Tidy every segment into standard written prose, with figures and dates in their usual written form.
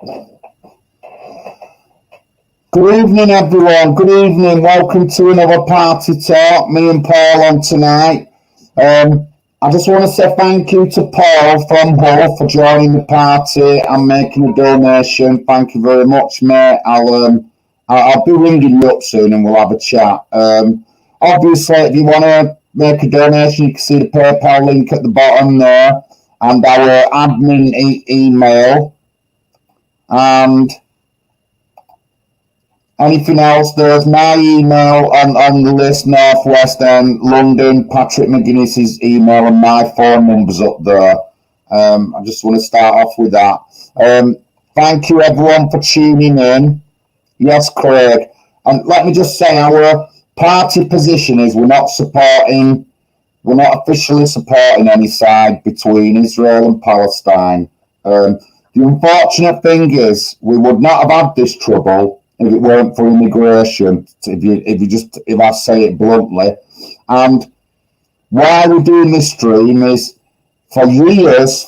Good evening, everyone. Good evening. Welcome to another party talk. Me and Paul on tonight. I just want to say thank you to Paul from Hull for joining the party and making a donation. Thank you very much, mate. I'll be ringing you up soon and we'll have a chat. Obviously, if you want to make a donation, you can see the PayPal link at the bottom there and our admin email. And anything else, there's my email on the list, Northwest and London, Patrick.mcginnis' email and my phone number's up there. I just want to start off with that. Thank you everyone for tuning in. Yes, Craig. And let me just say, our party position is we're not officially supporting any side between Israel and Palestine. The unfortunate thing is we would not have had this trouble if it weren't for immigration, if I say it bluntly. And why we're doing this stream is for years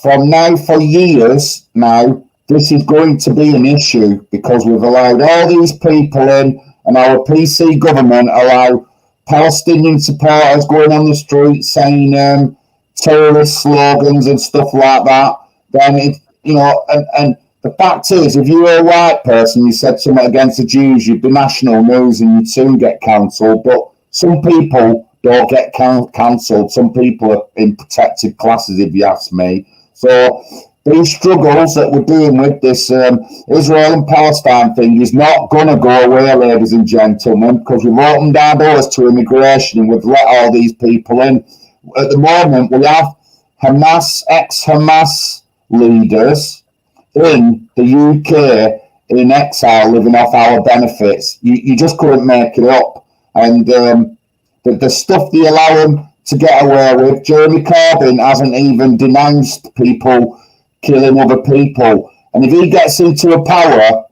now, this is going to be an issue because we've allowed all these people in and our PC government allow Palestinian supporters going on the street saying terrorist slogans and stuff like that. Then and the fact is, if you were a white person, you said something against the Jews, you'd be national news and you'd soon get cancelled. But some people don't get cancelled. Some people are in protected classes, if you ask me. So these struggles that we're doing with this Israel and Palestine thing is not going to go away, ladies and gentlemen, because we've opened our doors to immigration and we've let all these people in. At the moment, we have ex-Hamas leaders in the UK in exile living off our benefits. You just couldn't make it up. And the stuff they allow them to get away with, Jeremy Corbyn hasn't even denounced people killing other people. And if he gets into power,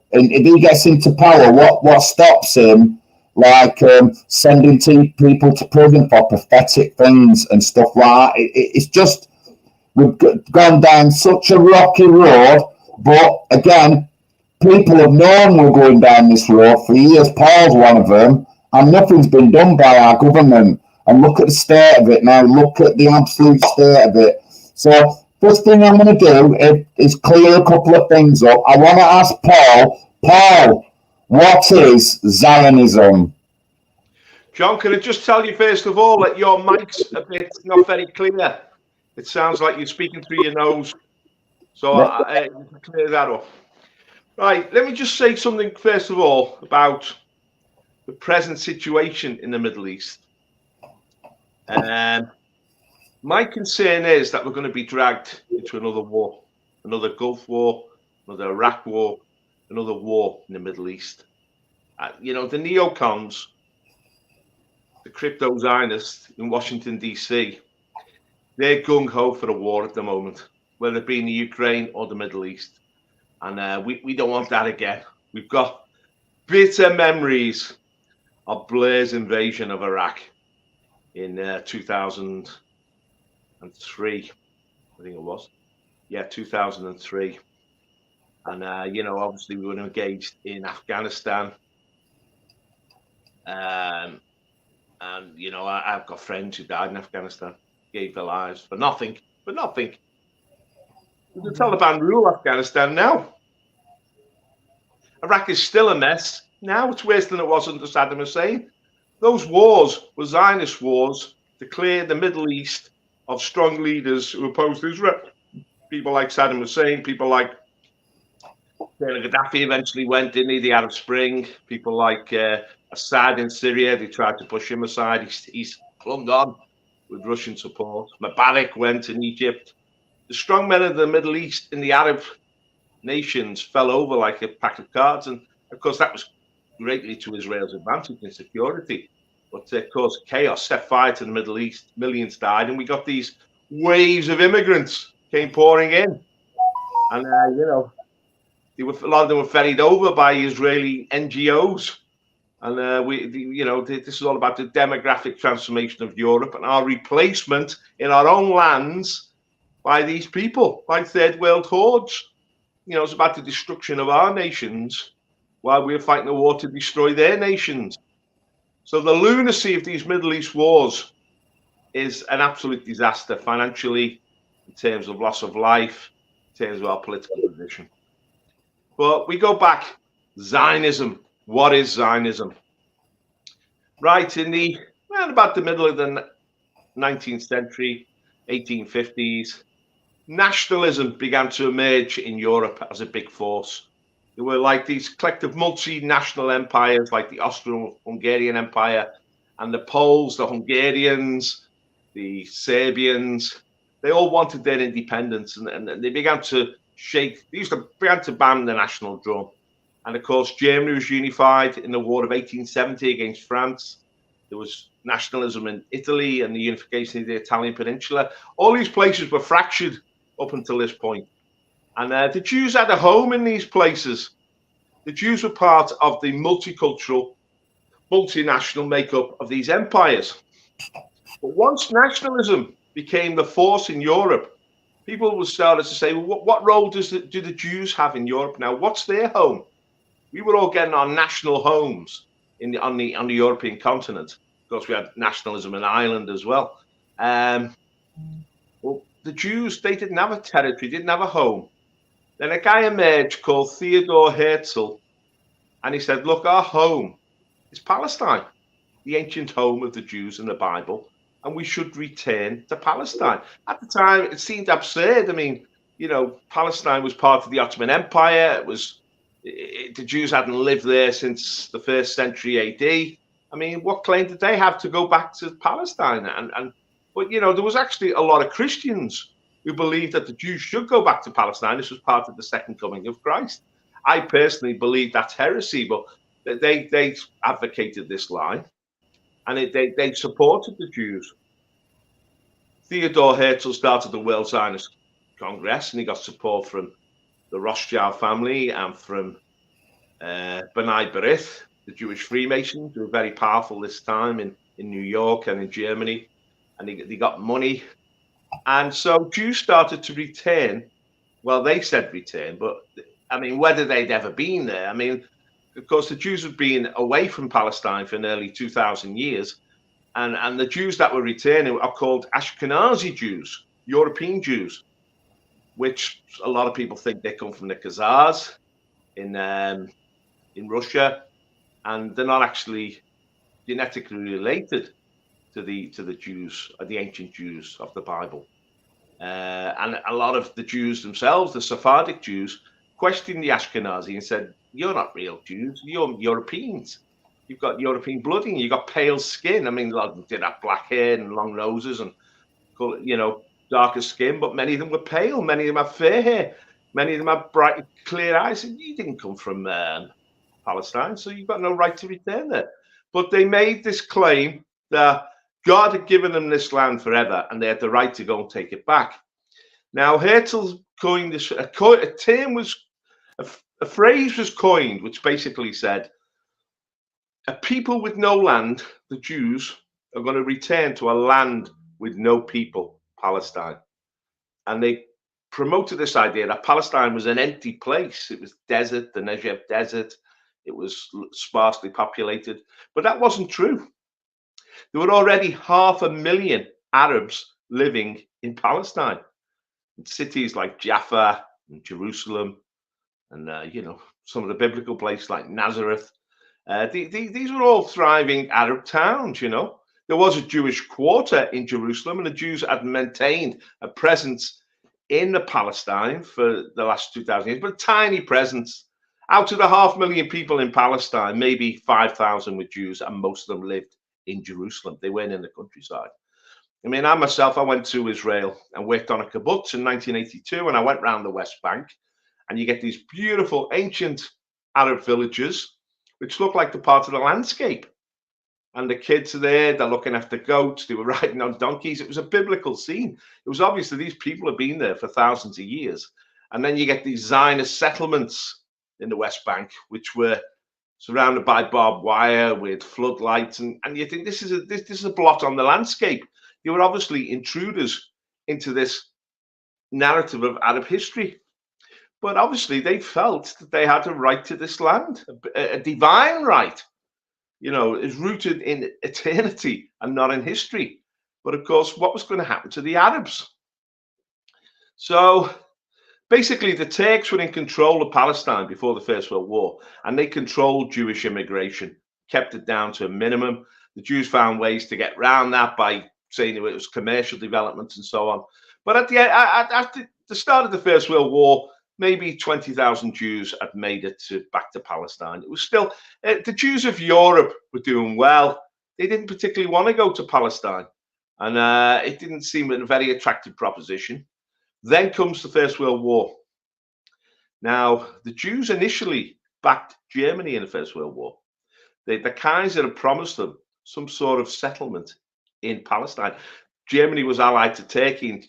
what stops him? Like sending people to prison for pathetic things and stuff like that. It's just, we've gone down such a rocky road. But again, people have known we're going down this road for years. Paul's one of them, and nothing's been done by our government. And look at the state of it now. Look at the absolute state of it. So first thing I'm going to do is clear a couple of things up. I want to ask Paul, what is Zionism? John, can I just tell you first of all that your mic's a bit not very clear. It sounds like you're speaking through your nose. So clear that up. Right, let me just say something first of all about the present situation in the Middle East. My concern is that we're going to be dragged into another war, another Gulf War, another Iraq War, another war in the Middle East. The neocons, the crypto Zionists in Washington, D.C., they're gung-ho for a war at the moment, whether it be in the Ukraine or the Middle East. And we don't want that again. We've got bitter memories of Blair's invasion of Iraq in 2003, I think it was. Yeah, 2003. And, obviously we were engaged in Afghanistan. And, I've got friends who died in Afghanistan, gave their lives for nothing. The Taliban rule Afghanistan now. Iraq is still a mess. Now it's worse than it was under Saddam Hussein. Those wars were Zionist wars to clear the Middle East of strong leaders who opposed Israel. People like Saddam Hussein, people like Gaddafi eventually went, didn't he? The Arab Spring. People like Assad in Syria, they tried to push him aside. He's clung on with Russian support. Mubarak went in Egypt. The strong men of the Middle East in the Arab nations fell over like a pack of cards. And of course, that was greatly to Israel's advantage in security. But of course, chaos set fire to the Middle East. Millions died. And we got these waves of immigrants came pouring in. And, a lot of them were ferried over by Israeli NGOs. And this is all about the demographic transformation of Europe and our replacement in our own lands by these people, by third world hordes. it's about the destruction of our nations while we're fighting a war to destroy their nations. So the lunacy of these Middle East wars is an absolute disaster financially, in terms of loss of life, in terms of our political position. But we go back. Zionism. What is Zionism? Right in around about the middle of the 19th century, 1850s, nationalism began to emerge in Europe as a big force. There were like these collective multinational empires like the Austro-Hungarian Empire, and the Poles, the Hungarians, the Serbians. They all wanted their independence, and they began to began to bang the national drum. And of course, Germany was unified in the War of 1870 against France. There was nationalism in Italy and the unification of the Italian peninsula. All these places were fractured up until this point. And the Jews had a home in these places. The Jews were part of the multicultural, multinational makeup of these empires. But once nationalism became the force in Europe, people would start to say, well, what role do the Jews have in Europe now? What's their home? We were all getting our national homes on the European continent. Of course, we had nationalism in Ireland as well. Well, the Jews, they didn't have a territory, didn't have a home. Then a guy emerged called Theodor Herzl, and he said, look, our home is Palestine, the ancient home of the Jews in the Bible, and we should return to Palestine. At the time, it seemed absurd. I mean, Palestine was part of the Ottoman Empire. The Jews hadn't lived there since the 1st century AD. I mean, what claim did they have to go back to Palestine? But there was actually a lot of Christians who believed that the Jews should go back to Palestine. This was part of the second coming of Christ. I personally believe that's heresy, but they advocated this line, and they supported the Jews. Theodor Herzl started the World Zionist Congress, and he got support from the Rothschild family and from B'nai B'rith, the Jewish Freemasons, who were very powerful this time in New York and in Germany, and they got money. And so Jews started to return. Well, they said return, but I mean, whether they'd ever been there. I mean, of course, the Jews had been away from Palestine for nearly 2,000 years. And the Jews that were returning are called Ashkenazi Jews, European Jews, which a lot of people think they come from the Khazars in Russia, and they're not actually genetically related to the Jews, or the ancient Jews of the Bible. And a lot of the Jews themselves, the Sephardic Jews, questioned the Ashkenazi and said, "You're not real Jews. You're Europeans. You've got European blood in you. You've got pale skin." I mean, a lot of them did have black hair and long noses and, darker skin, but many of them were pale. Many of them had fair hair. Many of them had bright, clear eyes. And you didn't come from Palestine, so you've got no right to return there. But they made this claim that God had given them this land forever, and they had the right to go and take it back. Now, Herzl coined this. A phrase was coined, which basically said, "A people with no land, the Jews, are going to return to a land with no people, Palestine." And they promoted this idea that Palestine was an empty place. It was desert, the Negev desert. It was sparsely populated, but that wasn't true. There were already 500,000 Arabs living in Palestine, in cities like Jaffa and Jerusalem, and some of the biblical places like Nazareth. These were all thriving Arab towns. There was a Jewish quarter in Jerusalem, and the Jews had maintained a presence in the Palestine for the last 2,000 years, but a tiny presence. Out of the 500,000 people in Palestine, maybe 5,000 were Jews, and most of them lived in Jerusalem. They weren't in the countryside. I mean, I went to Israel and worked on a kibbutz in 1982, and I went around the West Bank, and you get these beautiful ancient Arab villages, which look like the part of the landscape. And the kids are there, they're looking after goats, they were riding on donkeys. It was a biblical scene. It was obviously these people have been there for thousands of years. And then you get these Zionist settlements in the West Bank, which were surrounded by barbed wire with floodlights. And you think this is a blot on the landscape. You were obviously intruders into this narrative of Arab history. But obviously they felt that they had a right to this land, a divine right. You know, is rooted in eternity and not in history. But of course, what was going to happen to the Arabs? So basically, the Turks were in control of Palestine before the First World War, and they controlled Jewish immigration, kept it down to a minimum. The Jews found ways to get around that by saying it was commercial development and so on. But after the start of the First World War, maybe 20,000 Jews had made it back to Palestine. It was still, the Jews of Europe were doing well. They didn't particularly want to go to Palestine, and it didn't seem a very attractive proposition. Then comes the First World War. Now, the Jews initially backed Germany in the First World War. The Kaiser had promised them some sort of settlement in Palestine. Germany was allied to Turkey, and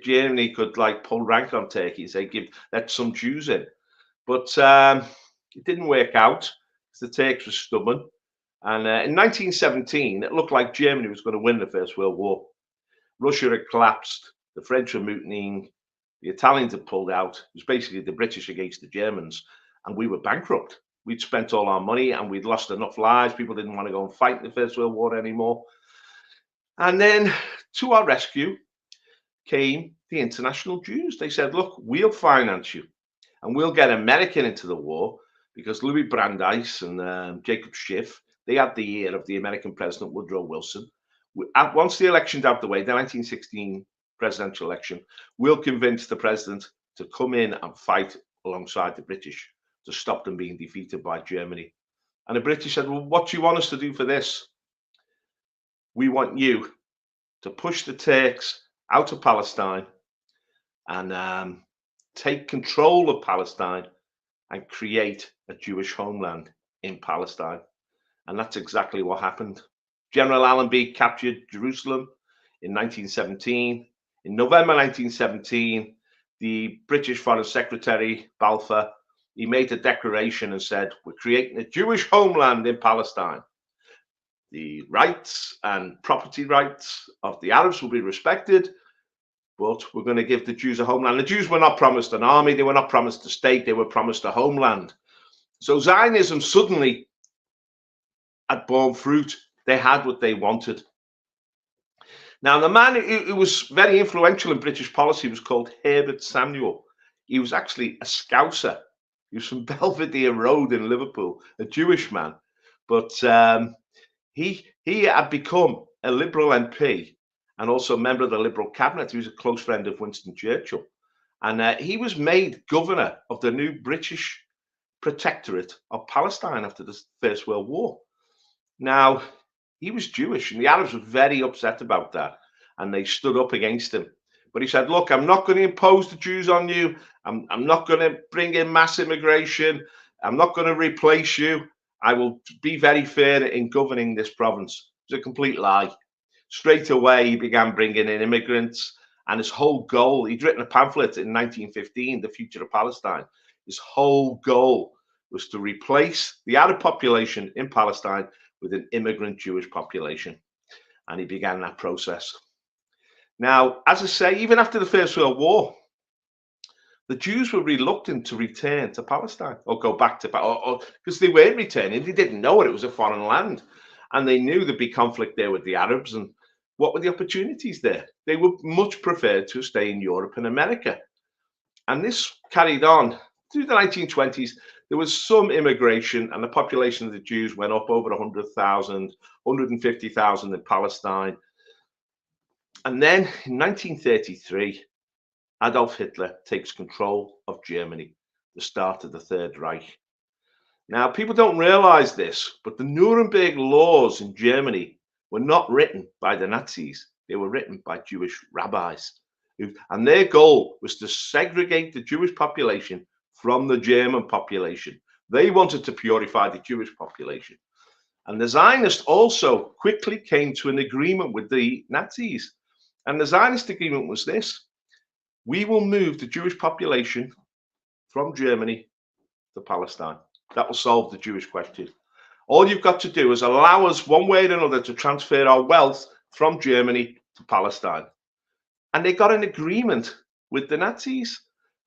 Germany could like pull rank on Turkey and say, let some Jews in. But it didn't work out because the Turks were stubborn. And in 1917, it looked like Germany was going to win the First World War. Russia had collapsed. The French were mutinying. The Italians had pulled out. It was basically the British against the Germans. And we were bankrupt. We'd spent all our money and we'd lost enough lives. People didn't want to go and fight in the First World War anymore. And then to our rescue came the international Jews. They said, look, we'll finance you and we'll get American into the war, because Louis Brandeis and Jacob Schiff, they had the ear of the American president, Woodrow Wilson. Once the election's out the way, the 1916 presidential election, we'll convince the president to come in and fight alongside the British to stop them being defeated by Germany. And the British said, well, what do you want us to do for this? We want you to push the Turks out of Palestine and take control of Palestine and create a Jewish homeland in Palestine. And that's exactly what happened. General Allenby captured Jerusalem in 1917. In November 1917, the British Foreign Secretary, Balfour, he made a declaration and said, we're creating a Jewish homeland in Palestine. The rights and property rights of the Arabs will be respected, but we're going to give the Jews a homeland. The Jews were not promised an army. They were not promised a state. They were promised a homeland. So Zionism suddenly had borne fruit. They had what they wanted. Now, the man who was very influential in British policy was called Herbert Samuel. He was actually a Scouser. He was from Belvedere Road in Liverpool, a Jewish man. But he had become a Liberal MP and also a member of the Liberal cabinet. He was a close friend of Winston Churchill. And he was made governor of the new British protectorate of Palestine after the First World War. Now, he was Jewish, and the Arabs were very upset about that, and they stood up against him. But he said, look, I'm not going to impose the Jews on you. I'm not going to bring in mass immigration. I'm not going to replace you. I will be very fair in governing this province. It was a complete lie. Straight away, he began bringing in immigrants, and his whole goal, he'd written a pamphlet in 1915, The Future of Palestine. His whole goal was to replace the Arab population in Palestine with an immigrant Jewish population. And he began that process. Now, as I say, even after the First World War, the Jews were reluctant to return to Palestine or go back to, because they weren't returning. They didn't know it. It was a foreign land. And they knew there'd be conflict there with the Arabs. And what were the opportunities there? They would much prefer to stay in Europe and America. And this carried on through the 1920s. There was some immigration, and the population of the Jews went up over 100,000, 150,000 in Palestine. And then in 1933, Adolf Hitler takes control of Germany, the start of the Third Reich. Now, people don't realize this, but the Nuremberg laws in Germany were not written by the Nazis. They were written by Jewish rabbis. And their goal was to segregate the Jewish population from the German population. They wanted to purify the Jewish population. And the Zionists also quickly came to an agreement with the Nazis. And the Zionist agreement was this: we will move the Jewish population from Germany to Palestine. That will solve the Jewish question. All you've got to do is allow us one way or another to transfer our wealth from Germany to Palestine. And they got an agreement with the Nazis.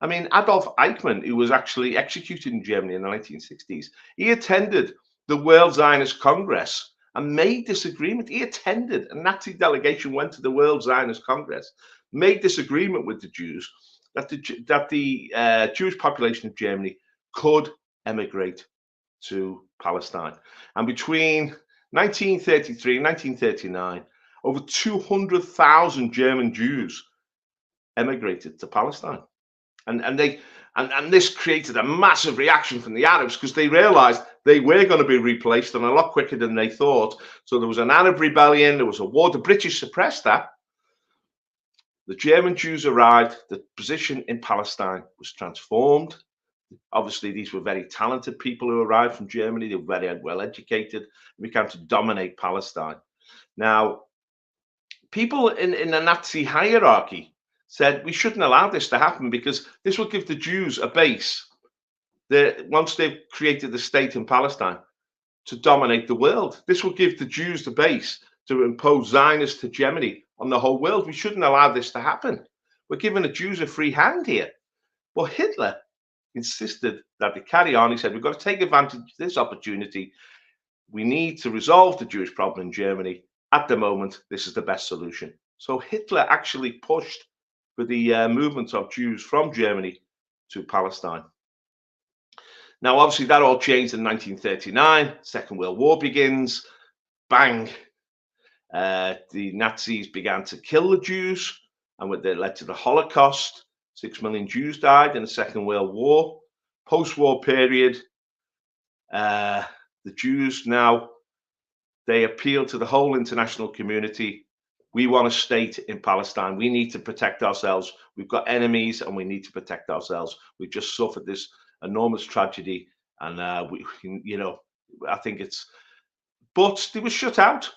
I mean, Adolf Eichmann, who was actually executed in Germany in the 1960s, he attended the World Zionist Congress and made this agreement. He attended, a Nazi delegation went to the World Zionist Congress, made this agreement with the Jews that the Jewish population of Germany could emigrate to Palestine. And between 1933 and 1939, over 200,000 German Jews emigrated to Palestine. And this created a massive reaction from the Arabs, because they realized they were going to be replaced, and a lot quicker than they thought. So there was an Arab rebellion, there was a war. The British suppressed that. The German Jews arrived. The position in Palestine was transformed. Obviously, these were very talented people who arrived from Germany. They were very well educated and began to dominate Palestine. Now, people in the Nazi hierarchy said we shouldn't allow this to happen, because this will give the Jews a base, once they've created the state in Palestine, to dominate the world. This will give the Jews the base to impose Zionist hegemony on the whole world. We shouldn't allow this to happen. We're giving the Jews a free hand here. Well, Hitler insisted that they carry on. He said, we've got to take advantage of this opportunity. We need to resolve the Jewish problem in Germany. At the moment, this is the best solution. So Hitler actually pushed for the movement of Jews from Germany to Palestine. Now, obviously, that all changed in 1939. Second World War begins. Bang. The Nazis began to kill the Jews, and that led to the Holocaust. 6 million Jews died in the Second World War. Post-war period, the Jews now, they appeal to the whole international community. We want a state in Palestine. We need to protect ourselves. We've got enemies and we need to protect ourselves. We just suffered this enormous tragedy, and I think it's, but they were shut out.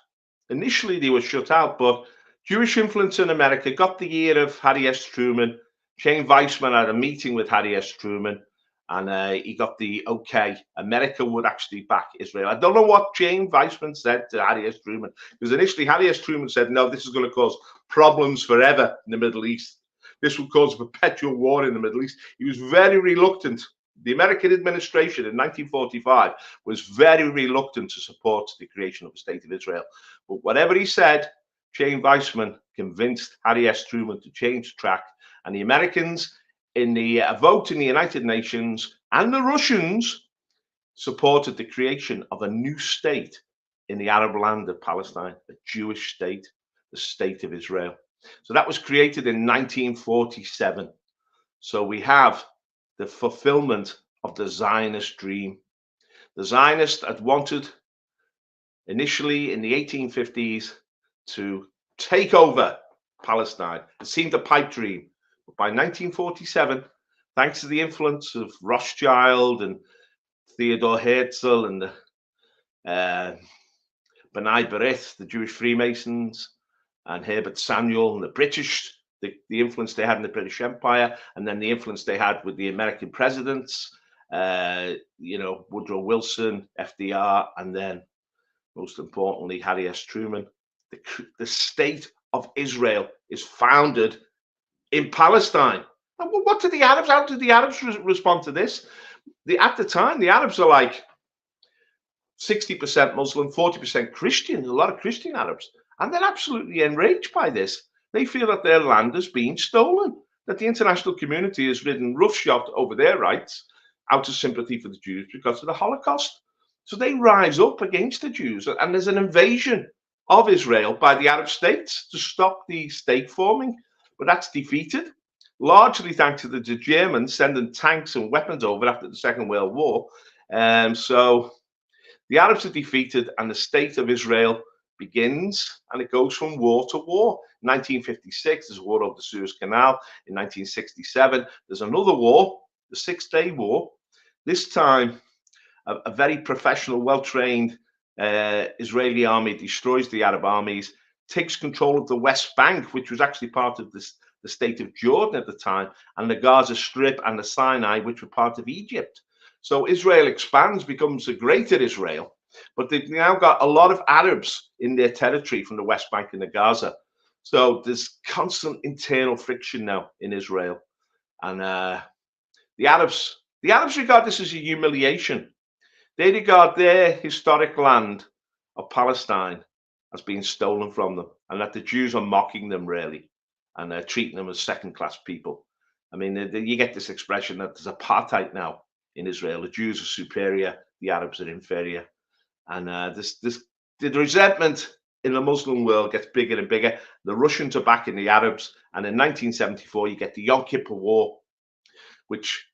Initially, they were shut out, but Jewish influence in America got the ear of Harry S. Truman. Chaim Weizmann had a meeting with Harry S. Truman, and he got the okay. America would actually back Israel. I don't know what Chaim Weizmann said to Harry S. Truman, because initially Harry S. Truman said, no, this is going to cause problems forever in the Middle East. This will cause a perpetual war in the Middle East. He was very reluctant. The American administration in 1945 was very reluctant to support the creation of the State of Israel. But whatever he said, Chaim Weizmann convinced Harry S. Truman to change track. And the Americans, in the vote in the United Nations, and the Russians supported the creation of a new state in the Arab land of Palestine, a Jewish state, the State of Israel. So that was created in 1947. So we have the fulfillment of the Zionist dream. The Zionists had wanted, initially in the 1850s, to take over Palestine. It seemed a pipe dream. But by 1947, thanks to the influence of Rothschild and Theodor Herzl and the B'nai B'rith, the Jewish Freemasons, and Herbert Samuel and the British, the influence they had in the British Empire, and then the influence they had with the American presidents, Woodrow Wilson, FDR, and then most importantly, Harry S. Truman. The state of Israel is founded in Palestine. And what did the Arabs, how did the Arabs respond to this? At the time, the Arabs are like 60% Muslim, 40% Christian, a lot of Christian Arabs. And they're absolutely enraged by this. They feel that their land has been stolen, that the international community has ridden roughshod over their rights out of sympathy for the Jews because of the Holocaust. So they rise up against the Jews, and there's an invasion of Israel by the Arab states to stop the state forming. But that's defeated, largely thanks to the Germans sending tanks and weapons over after the Second World War. So the Arabs are defeated, and the state of Israel begins, and it goes from war to war. 1956, there's a war over the Suez Canal. In 1967, there's another war, the 6-Day War. This time, a very professional, well-trained Israeli army destroys the Arab armies, takes control of the West Bank, which was actually part of the state of Jordan at the time, and the Gaza Strip and the Sinai, which were part of Egypt. So Israel expands, becomes a greater Israel, but they've now got a lot of Arabs in their territory from the West Bank and the Gaza. So there's constant internal friction now in Israel. And The Arabs regard this as a humiliation. They regard their historic land of Palestine as being stolen from them, and that the Jews are mocking them, really, and they're treating them as second-class people. I mean, you get this expression that there's apartheid now in Israel. The Jews are superior, the Arabs are inferior. And the resentment in the Muslim world gets bigger and bigger. The Russians are backing the Arabs. And in 1974, you get the Yom Kippur War, which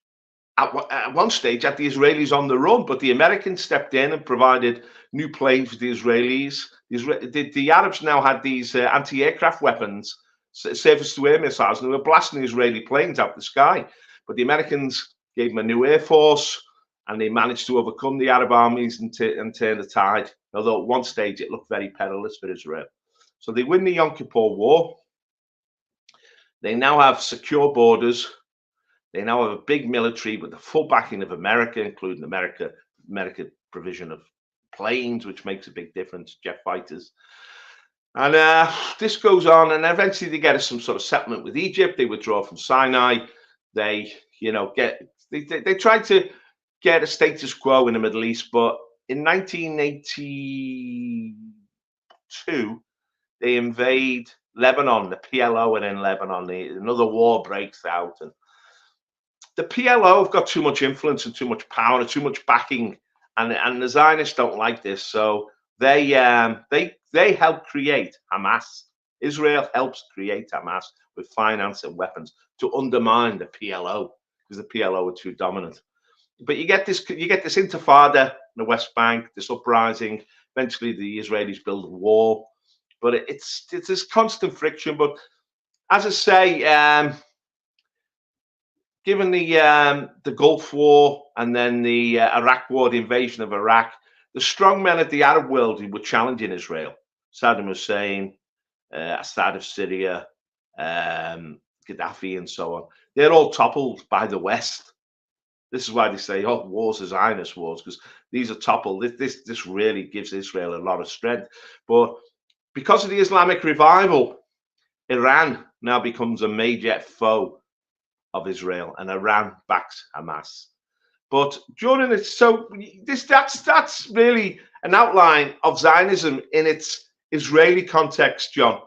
at one stage had the Israelis on the run, but the Americans stepped in and provided new planes for the Israelis. The Arabs now had these anti-aircraft weapons, surface-to-air missiles, and they were blasting the Israeli planes out the sky. But the Americans gave them a new air force, and they managed to overcome the Arab armies and turn the tide, although at one stage it looked very perilous for Israel. So they win the Yom Kippur War. They now have secure borders. They now have a big military with the full backing of America, including America provision of planes, which makes a big difference, jet fighters. And this goes on, and eventually they get some sort of settlement with Egypt. They withdraw from Sinai. They, they tried to get a status quo in the Middle East, but in 1982 they invade Lebanon. The PLO are in Lebanon. Another war breaks out, and the PLO have got too much influence and too much power and too much backing, and the Zionists don't like this, so they help create Hamas. Israel helps create Hamas with finance and weapons to undermine the PLO, because the PLO are too dominant. But you get this intifada in the West Bank, this uprising. Eventually, the Israelis build a wall, but it's this constant friction. But as I say, given the Gulf War and then the Iraq War, the invasion of Iraq, the strong men of the Arab world who were challenging Israel, Saddam Hussein, Assad of Syria, Gaddafi, and so on, they're all toppled by the West. This is why they say, "Oh, wars are Zionist wars," because these are toppled. This really gives Israel a lot of strength. But because of the Islamic revival, Iran now becomes a major foe of Israel, and Iran backs Hamas. But during it, so that's really an outline of Zionism in its Israeli context, John.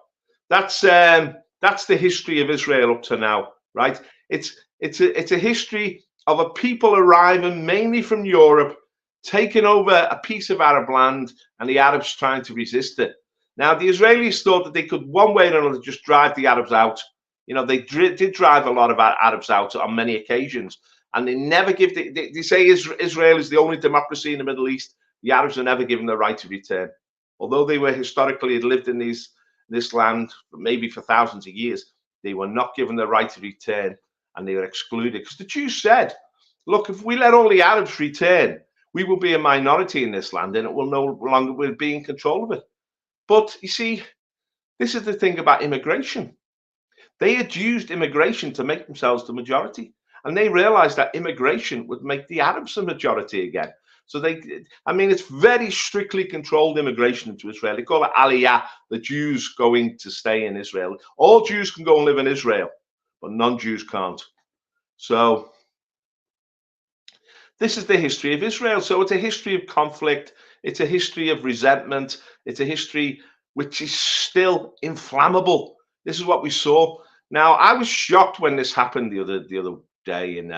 That's the history of Israel up to now, right? It's a history of a people arriving mainly from Europe, taking over a piece of Arab land, and the Arabs trying to resist it. Now, the Israelis thought that they could, one way or another, just drive the Arabs out. They did drive a lot of Arabs out on many occasions, and they never give. They say Israel is the only democracy in the Middle East. The Arabs were never given the right to return, although they were historically had lived in this land maybe for thousands of years. They were not given the right to return, and they were excluded, because the Jews said, "Look, if we let all the Arabs return, we will be a minority in this land, and it will no longer be in control of it." But you see, this is the thing about immigration. They had used immigration to make themselves the majority, and they realized that immigration would make the Arabs the majority again. So it's very strictly controlled immigration into Israel. They call it Aliyah, the Jews going to stay in Israel. All Jews can go and live in Israel, but non-Jews can't. So this is the history of Israel. So it's a history of conflict. It's a history of resentment. It's a history which is still inflammable. This is what we saw. Now, I was shocked when this happened the other day in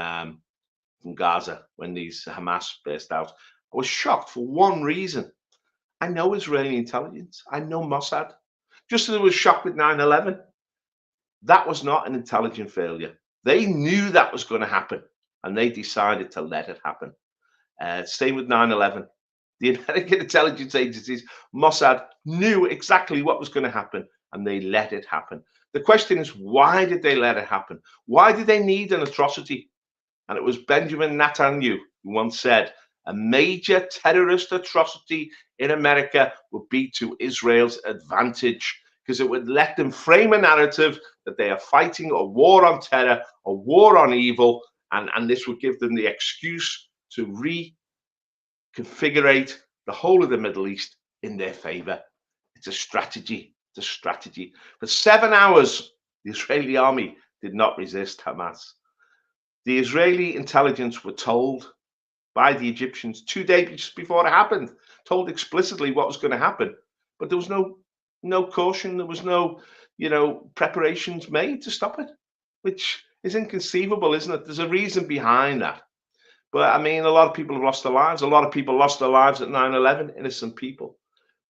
Gaza, when these Hamas burst out. I was shocked for one reason. I know Israeli intelligence. I know Mossad. Just as I was shocked with 9/11. That was not an intelligent failure. They knew that was going to happen, and they decided to let it happen. Same with 9/11. The American intelligence agencies, Mossad, knew exactly what was going to happen, and they let it happen. The question is, why did they let it happen? Why did they need an atrocity? And it was Benjamin Netanyahu who once said, "A major terrorist atrocity in America would be to Israel's advantage, because it would let them frame a narrative that they are fighting a war on terror, a war on evil, and this would give them the excuse to reconfigurate the whole of the Middle East in their favor." It's a strategy. It's a strategy. For 7 hours, the Israeli army did not resist Hamas. The Israeli intelligence were told by the Egyptians 2 days before it happened, told explicitly what was going to happen, but there was no caution, there was no preparations made to stop it, which is inconceivable, isn't it? There's a reason behind that. But I mean, a lot of people have lost their lives. A lot of people lost their lives at 9/11, innocent people.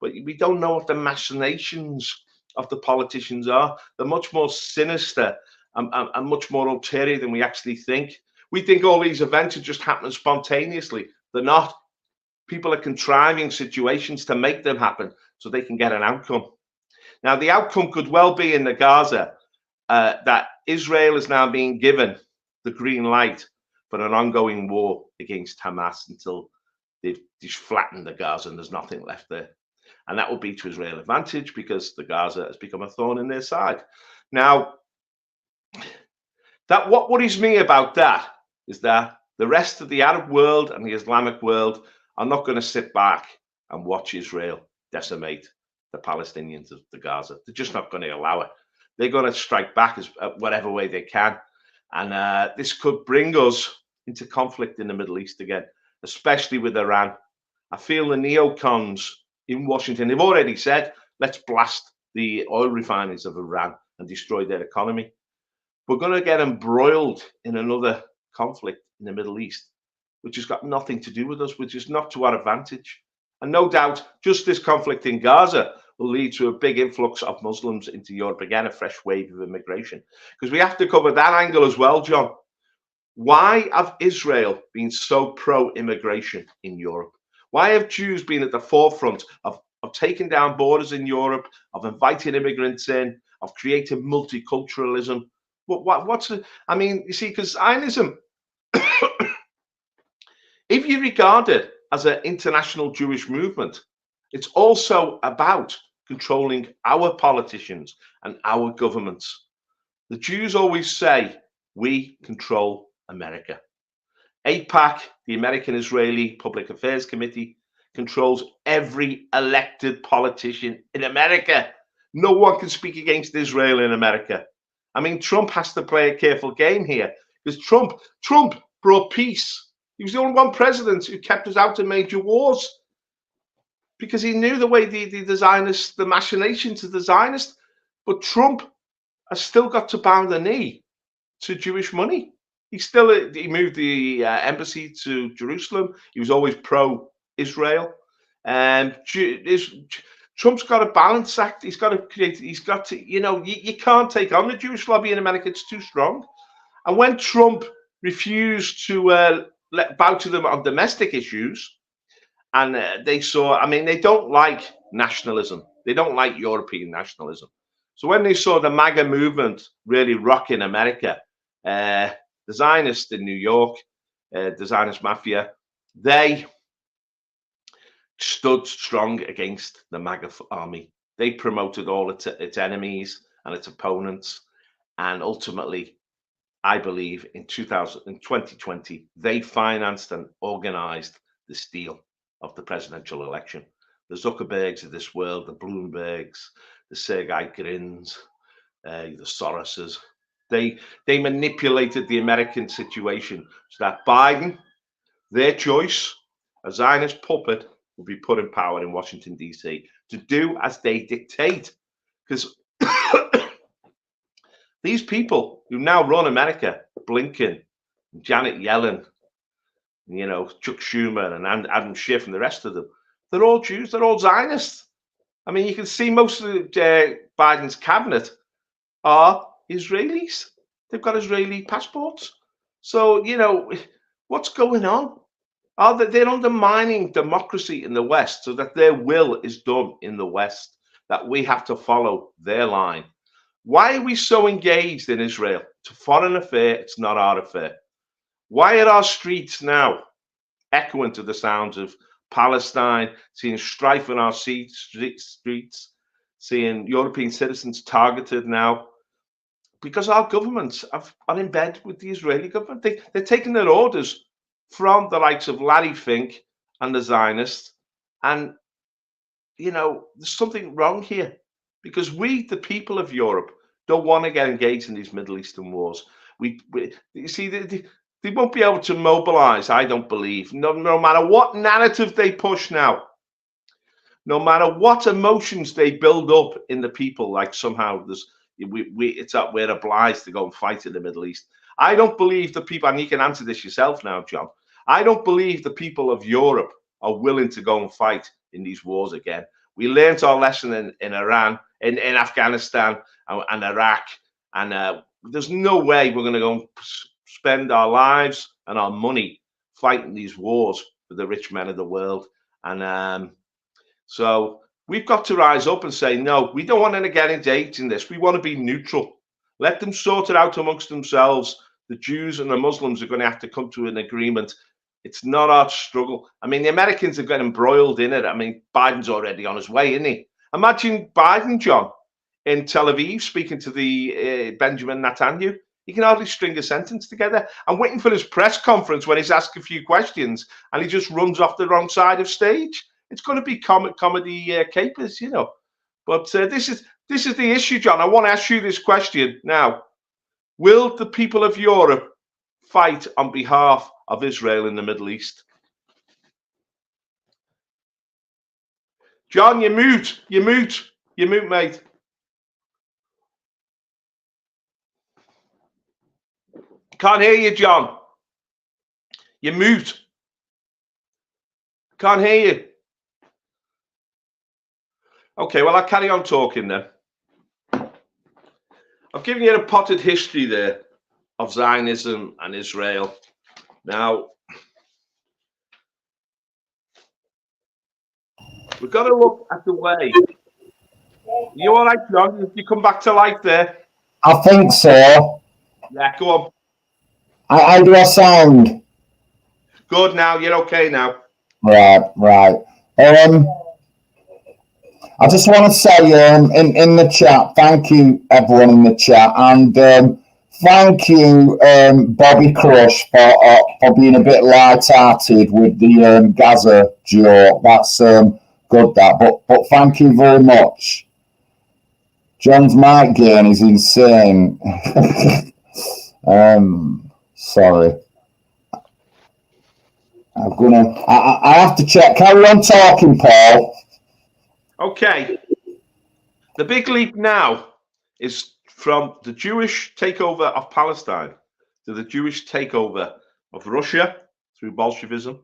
But we don't know what the machinations of the politicians are. They're much more sinister and much more ulterior than we actually think. We think all these events are just happening spontaneously. They're not. People are contriving situations to make them happen so they can get an outcome. Now, the outcome could well be in the Gaza that Israel is now being given the green light for an ongoing war against Hamas until they've just flattened the Gaza and there's nothing left there. And that will be to Israel's advantage because the Gaza has become a thorn in their side. Now, what worries me about that is that the rest of the Arab world and the Islamic world are not going to sit back and watch Israel decimate the Palestinians of the Gaza. They're just not going to allow it. They're going to strike back whatever way they can. And this could bring us into conflict in the Middle East again, especially with Iran. I feel the neocons in Washington, they've already said, let's blast the oil refineries of Iran and destroy their economy. We're going to get embroiled in another conflict in the Middle East, which has got nothing to do with us, which is not to our advantage. And no doubt, just this conflict in Gaza will lead to a big influx of Muslims into Europe, again, a fresh wave of immigration. Because we have to cover that angle as well, John. Why have Israel been so pro-immigration in Europe? Why have Jews been at the forefront of taking down borders in Europe, of inviting immigrants in, of creating multiculturalism? I mean, you see, because Zionism, if you regard it as an international Jewish movement, it's also about controlling our politicians and our governments. The Jews always say, we control America. AIPAC, the American Israeli Public Affairs Committee, controls every elected politician in America. No one can speak against Israel in America. I mean, Trump has to play a careful game here because Trump brought peace. He was the only one president who kept us out of major wars because he knew the way the Zionists, the machinations of the Zionists. But Trump has still got to bow the knee to Jewish money. He moved the embassy to Jerusalem. He was always pro-Israel. And Trump's got a balance act. He's got to, you can't take on the Jewish lobby in America. It's too strong. And when Trump refused to bow to them on domestic issues, and they don't like nationalism. They don't like European nationalism. So when they saw the MAGA movement really rocking America, the Zionists in New York, the Zionist mafia, they stood strong against the MAGA army. They promoted all its enemies and its opponents. And ultimately, I believe in 2020, they financed and organized the steal of the presidential election. The Zuckerbergs of this world, the Bloombergs, the Sergey Grins, the Soroses, they manipulated the American situation so that Biden, their choice, a Zionist puppet, will be put in power in Washington, D.C. to do as they dictate. Because these people who now run America, Blinken, Janet Yellen, Chuck Schumer and Adam Schiff and the rest of them, they're all Jews, they're all Zionists. I mean, you can see most of Biden's cabinet are Israelis. They've got Israeli passports. So, what's going on? They're undermining democracy in the West so that their will is done in the West, that we have to follow their line. Why are we so engaged in Israel? It's a foreign affair. It's not our affair. Why are our streets now echoing to the sounds of Palestine, seeing strife in our streets, seeing European citizens targeted now? Because our governments are in bed with the Israeli government. They're taking their orders from the likes of Larry Fink and the Zionists. And, there's something wrong here because we, the people of Europe, don't want to get engaged in these Middle Eastern wars. You see, they won't be able to mobilize, I don't believe, no matter what narrative they push now, no matter what emotions they build up in the people, like somehow we're obliged to go and fight in the Middle East. I don't believe the people, and you can answer this yourself now, John, I don't believe the people of Europe are willing to go and fight in these wars again. We learned our lesson in Iran, in Afghanistan and Iraq, and there's no way we're going to go and spend our lives and our money fighting these wars for the rich men of the world. And so we've got to rise up and say, no, we don't want to get engaged in this. We want to be neutral. Let them sort it out amongst themselves. The Jews and the Muslims are going to have to come to an agreement. It's not our struggle. I mean, the Americans are getting embroiled in it. I mean, Biden's already on his way, isn't he? Imagine Biden, John, in Tel Aviv speaking to the Benjamin Netanyahu. He can hardly string a sentence together. I'm waiting for his press conference when he's asked a few questions and he just runs off the wrong side of stage. It's going to be comedy capers, you know. But this is the issue, John. I want to ask you this question now. Will the people of Europe fight on behalf of Israel in the Middle East? John, you're mute, mate. Can't hear you, John. You're mute. Can't hear you. Okay, well, I'll carry on talking then. I've given you a potted history there of Zionism and Israel. Now, we've got to look at the way. You all right, John? Did you come back to life there? I think so. Yeah, go on. How do I sound? Good now. You're okay now. Right. I just want to say in the chat, thank you everyone in the chat, and thank you Bobby Crush for being a bit light-hearted with the Gaza joke. That's good, that. But thank you very much. John's mic gain is insane. Sorry. I have to check. Carry on talking, Paul. Okay. The big leap now is from the Jewish takeover of Palestine to the Jewish takeover of Russia through Bolshevism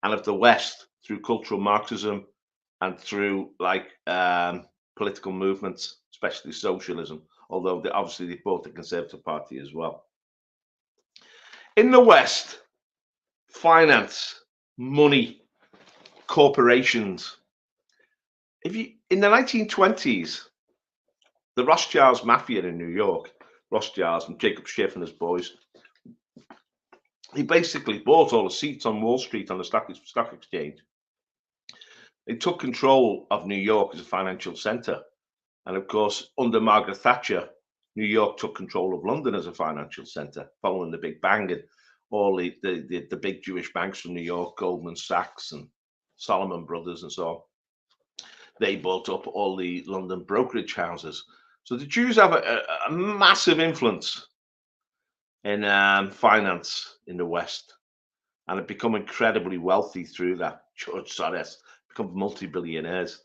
and of the West through cultural Marxism and through political movements, especially socialism, although obviously they bought the Conservative Party as well. In the West, finance, money, corporations. In the 1920s, the Rothschilds mafia in New York, Rothschilds and Jacob Schiff and his boys, he basically bought all the seats on Wall Street on the stock exchange. They took control of New York as a financial center. And of course, under Margaret Thatcher, New York took control of London as a financial center, following the Big Bang, and all the big Jewish banks from New York, Goldman Sachs and Salomon Brothers and so on. They bought up all the London brokerage houses. So the Jews have a massive influence in finance in the West, and have become incredibly wealthy through that. George Soros become multi-billionaires.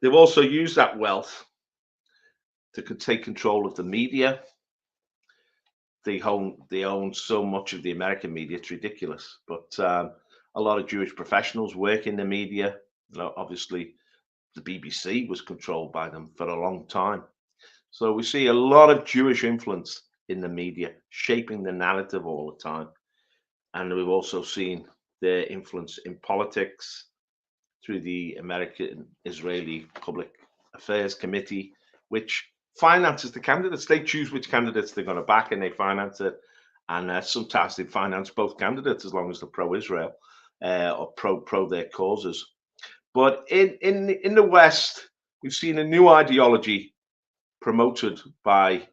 They've also used that wealth to take control of the media. They own so much of the American media, it's ridiculous. But a lot of Jewish professionals work in the media. Obviously, the BBC was controlled by them for a long time. So we see a lot of Jewish influence in the media, shaping the narrative all the time. And we've also seen their influence in politics through the American-Israeli Public Affairs Committee, which finances the candidates. They choose which candidates they're going to back, and they finance it. And sometimes they finance both candidates as long as they're pro-Israel or pro their causes. But in the West, we've seen a new ideology promoted by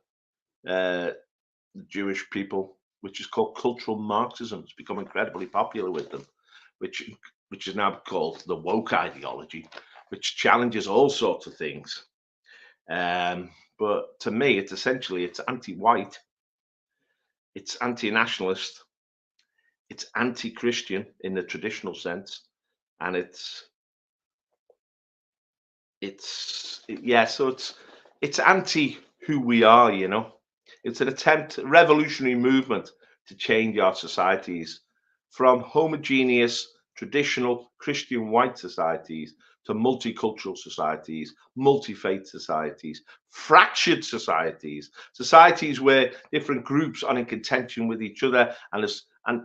the Jewish people, which is called cultural Marxism. It's become incredibly popular with them, which is now called the woke ideology, which challenges all sorts of things. But to me, it's essentially anti-white. it's anti-nationalist, it's anti-Christian in the traditional sense, and so it's anti who we are, you know. It's an attempt, a revolutionary movement to change our societies from homogeneous, traditional Christian white societies to multicultural societies, multi-faith societies, fractured societies, societies where different groups are in contention with each other, and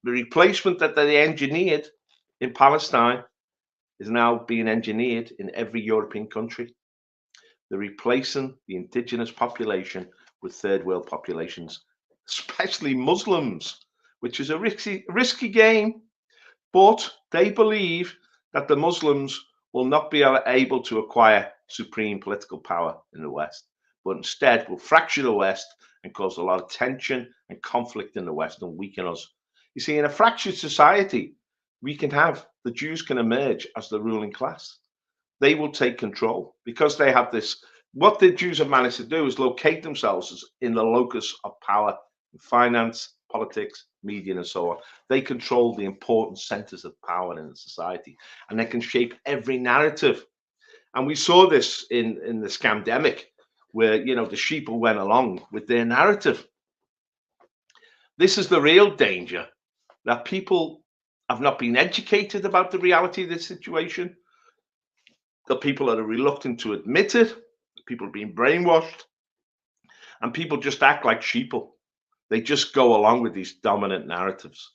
the replacement that they engineered in Palestine is now being engineered in every European country. They're replacing the indigenous population with third world populations, especially Muslims, which is a risky game. But they believe that the Muslims will not be able to acquire supreme political power in the West, but instead will fracture the West and cause a lot of tension and conflict in the West and weaken us. You see, in a fractured society, the Jews can emerge as the ruling class. They will take control because they have this. What the Jews have managed to do is locate themselves in the locus of power, finance, politics, media, and so on. They control the important centers of power in the society, and they can shape every narrative. And we saw this in the scamdemic, where the sheeple went along with their narrative. This is the real danger, that people have not been educated about the reality of this situation. The people that are reluctant to admit it, people are being brainwashed, and people just act like sheeple. They just go along with these dominant narratives,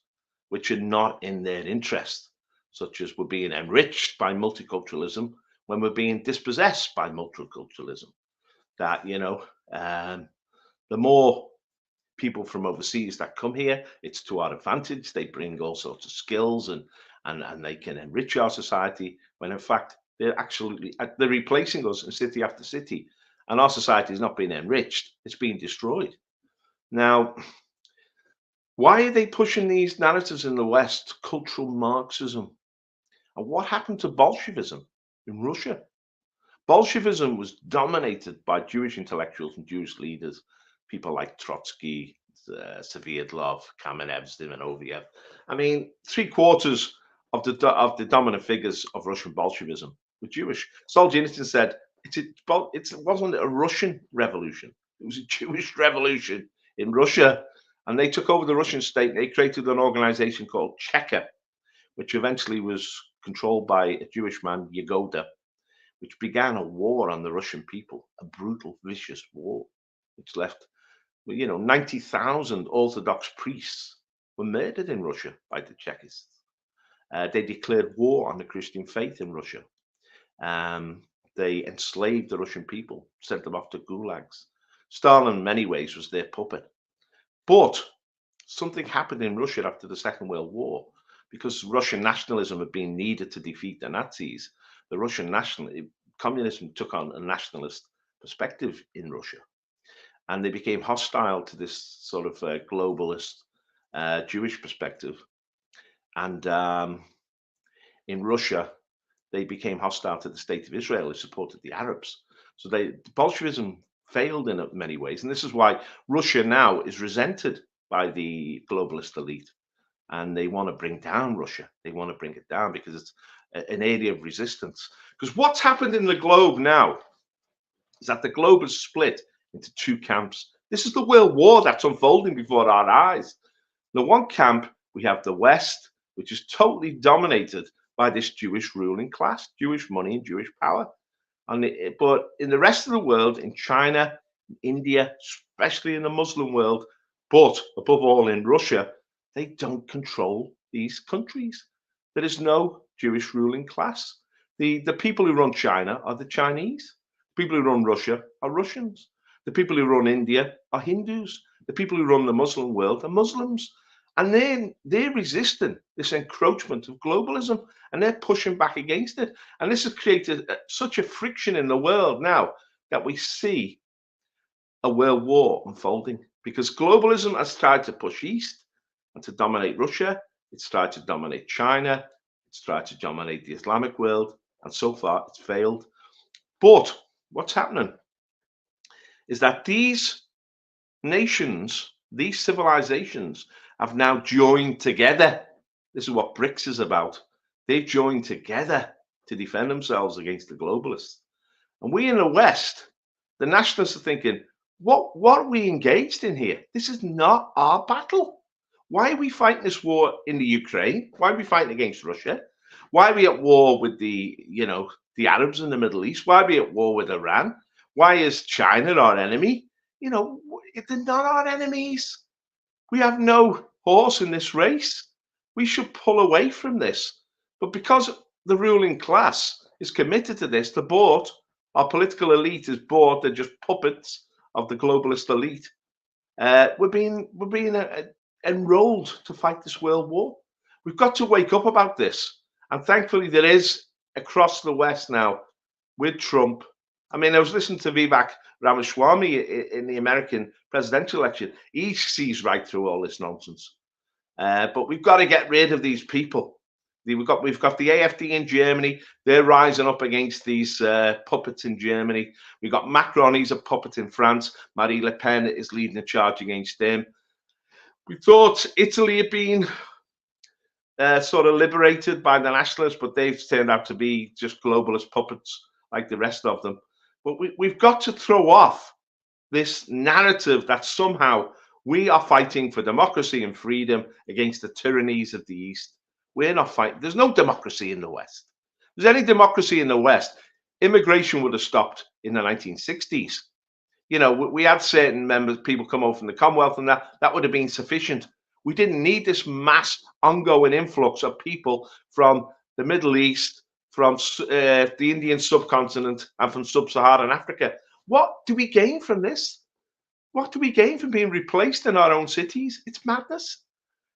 which are not in their interest, such as we're being enriched by multiculturalism when we're being dispossessed by multiculturalism. That, the more people from overseas that come here, it's to our advantage. They bring all sorts of skills and they can enrich our society, when in fact they're replacing us in city after city, and our society is not being enriched, it's being destroyed. Now, why are they pushing these narratives in the West? Cultural Marxism. And what happened to Bolshevism in Russia? Bolshevism was dominated by Jewish intellectuals and Jewish leaders, people like Trotsky, Sverdlov, Kamenev, Zinoviev. I mean, 3/4 of the dominant figures of Russian Bolshevism were Jewish. Solzhenitsyn said it wasn't a Russian revolution; it was a Jewish revolution in Russia, and they took over the Russian state. And they created an organization called GETTR, which eventually was controlled by a Jewish man, Yagoda, which began a war on the Russian people, a brutal, vicious war, which left 90,000 Orthodox priests were murdered in Russia by the Chekists. They declared war on the Christian faith in Russia. They enslaved the Russian people, sent them off to gulags. Stalin, in many ways, was their puppet. But something happened in Russia after the Second World War, because Russian nationalism had been needed to defeat the Nazis. The Russian communism took on a nationalist perspective in Russia, and they became hostile to this sort of globalist Jewish perspective. And in Russia, they became hostile to the state of Israel, who supported the Arabs. So Bolshevism failed in many ways, and this is why Russia now is resented by the globalist elite, and they want to bring down Russia. They want to bring it down because it's an area of resistance. Because what's happened in the globe now is that the globe is split into two camps. This is the world war that's unfolding before our eyes. In the one camp, we have the West, which is totally dominated by this Jewish ruling class, Jewish money and Jewish power. But in the rest of the world, in China, India, especially in the Muslim world, but above all in Russia, they don't control these countries. There is no Jewish ruling class. The people who run China are the Chinese. The people who run Russia are Russians. The people who run India are Hindus. The people who run the Muslim world are Muslims. And then they're resisting this encroachment of globalism, and they're pushing back against it. And this has created such a friction in the world now that we see a world war unfolding, because globalism has tried to push east and to dominate Russia. It's tried to dominate China. It's tried to dominate the Islamic world. And so far, it's failed. But what's happening is that these nations These civilizations have now joined together. This is what BRICS is about. They've joined together to defend themselves against the globalists. And we in the West, the nationalists are thinking, what are we engaged in here? This is not our battle. Why are we fighting this war in the Ukraine? Why are we fighting against Russia? Why are we at war with the Arabs in the Middle East? Why are we at war with Iran? Why is China our enemy? They're not our enemies. We have no horse in this race. We should pull away from this. But because the ruling class is committed to this, our political elite is bought, they're just puppets of the globalist elite. We're being enrolled to fight this world war. We've got to wake up about this. And thankfully, there is across the West now with Trump. I mean, I was listening to Vivek Ramaswamy in the American presidential election. He sees right through all this nonsense. But we've got to get rid of these people. We've got the AfD in Germany. They're rising up against these puppets in Germany. We've got Macron. He's a puppet in France. Marine Le Pen is leading the charge against them. We thought Italy had been sort of liberated by the nationalists, but they've turned out to be just globalist puppets like the rest of them. But we've got to throw off this narrative that somehow we are fighting for democracy and freedom against the tyrannies of the East. We're not fighting. There's no democracy in the West. If there's any democracy in the West, immigration would have stopped in the 1960s. We had certain people come over from the Commonwealth, and that would have been sufficient. We didn't need this mass ongoing influx of people from the Middle East, from the Indian subcontinent, and from sub-Saharan Africa. What do we gain from this? What do we gain from being replaced in our own cities? It's madness.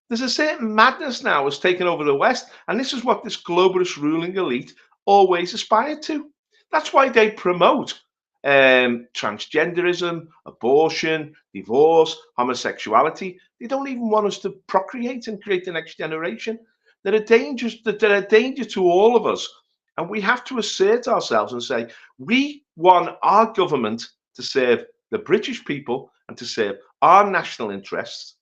There's a certain madness now has taken over the West, and this is what this globalist ruling elite always aspired to. That's why they promote transgenderism, abortion, divorce, homosexuality. They don't even want us to procreate and create the next generation. They're a danger to all of us. And we have to assert ourselves and say, we want our government to serve the British people and to serve our national interests.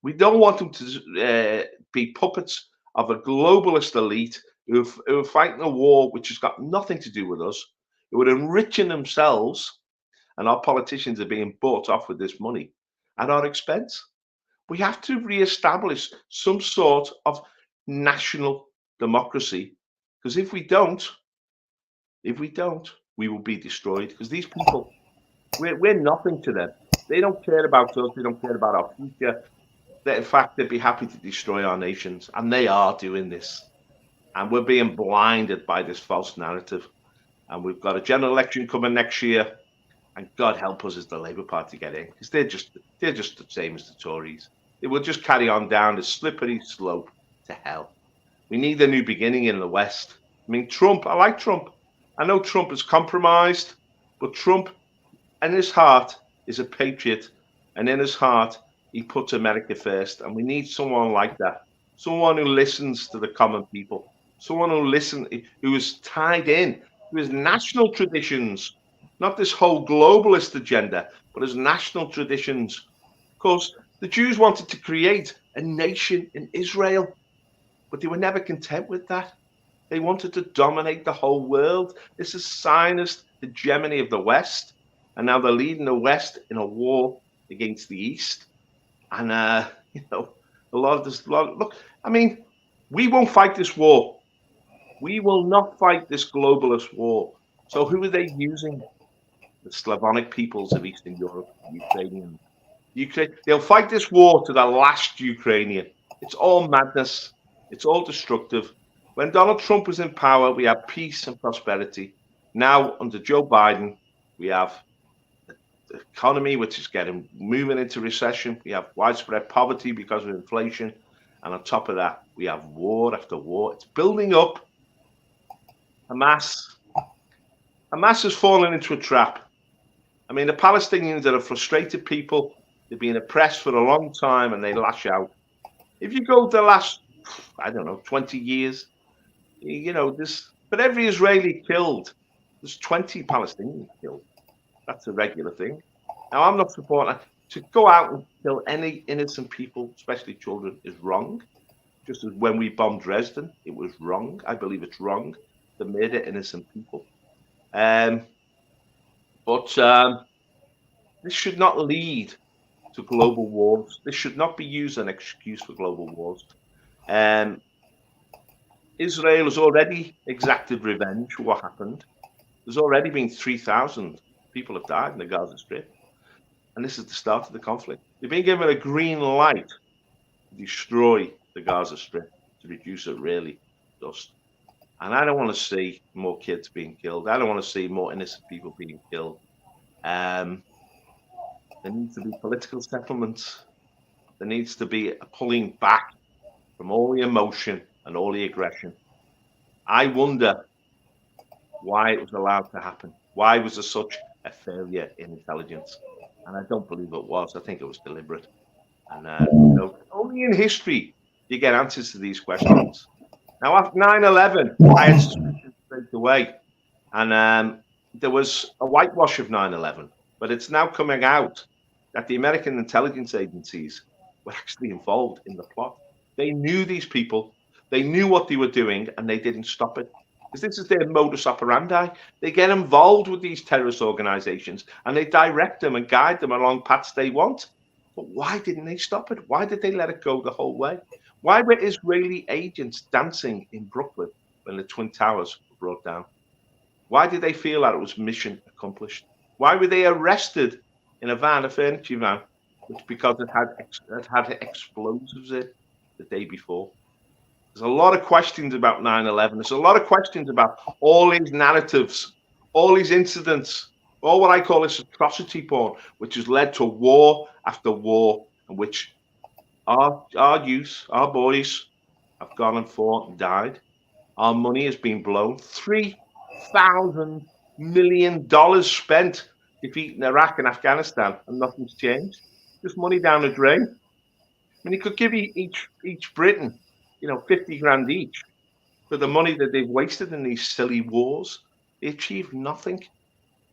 We don't want them to be puppets of a globalist elite who are fighting a war which has got nothing to do with us, who are enriching themselves, and our politicians are being bought off with this money at our expense. We have to re-establish some sort of national democracy, because if we don't, we will be destroyed. Because these people, we're nothing to them. They don't care about us. They don't care about our future. In fact, they'd be happy to destroy our nations, and they are doing this. And we're being blinded by this false narrative. And we've got a general election coming next year, and God help us as the Labour Party get in, because they're just the same as the Tories. They will just carry on down the slippery slope to hell. We need a new beginning in the West. I mean, Trump, I like Trump. I know Trump is compromised, but Trump, in his heart, is a patriot, and in his heart, he puts America first. And we need someone like that, someone who listens to the common people, someone who is tied in to his national traditions, not this whole globalist agenda, but his national traditions. Because the Jews wanted to create a nation in Israel, but they were never content with that. They wanted to dominate the whole world. This is Zionist hegemony of the West, and now they're leading the West in a war against the East. And a lot of this. Look, I mean, we won't fight this war. We will not fight this globalist war. So who are they using? The Slavonic peoples of Eastern Europe, Ukrainians. They'll fight this war to the last Ukrainian. It's all madness. It's all destructive. When Donald Trump was in power, we had peace and prosperity. Now, under Joe Biden, we have the economy which is moving into recession. We have widespread poverty because of inflation. And on top of that, we have war after war. It's building up. Hamas has fallen into a trap. I mean, the Palestinians are a frustrated people. They've been oppressed for a long time, and they lash out. If you go the last, 20 years, for every Israeli killed, there's 20 Palestinians killed. That's a regular thing. Now, I'm not supporting To go out and kill any innocent people, especially children, is wrong. Just as when we bombed Dresden, it was wrong. I believe it's wrong to murder innocent people. But this should not lead to global wars. This should not be used as an excuse for global wars. Israel has already exacted revenge for what happened. There's already been 3,000 people have died in the Gaza Strip. And this is the start of the conflict. They've been given a green light to destroy the Gaza Strip, to reduce it really to dust. And I don't want to see more kids being killed. I don't want to see more innocent people being killed. There needs to be political settlements. There needs to be a pulling back from all the emotion and all the aggression. I wonder why it was allowed to happen. Why was there such a failure in intelligence? And I don't believe it was. I think it was deliberate. And only in history you get answers to these questions. Now, after 9/11, I had suspicions straight away. And there was a whitewash of 9/11. But it's now coming out that the American intelligence agencies were actually involved in the plot. They knew these people. They knew what they were doing, and they didn't stop it. Because this is their modus operandi. They get involved with these terrorist organizations and they direct them and guide them along paths they want. But why didn't they stop it? Why did they let it go the whole way? Why were Israeli agents dancing in Brooklyn when the Twin Towers were brought down? Why did they feel that it was mission accomplished? Why were they arrested in a van, a furniture van, because it had explosives in the day before? There's a lot of questions about 9/11. There's a lot of questions about all these narratives, all these incidents, all what I call this atrocity porn, which has led to war after war, in which our youth, our boys have gone and fought and died. Our money has been blown. $3,000 million spent defeating Iraq and Afghanistan, and nothing's changed. Just money down the drain. I mean, you could give each Briton, 50 grand each for the money that they've wasted in these silly wars. They achieved nothing.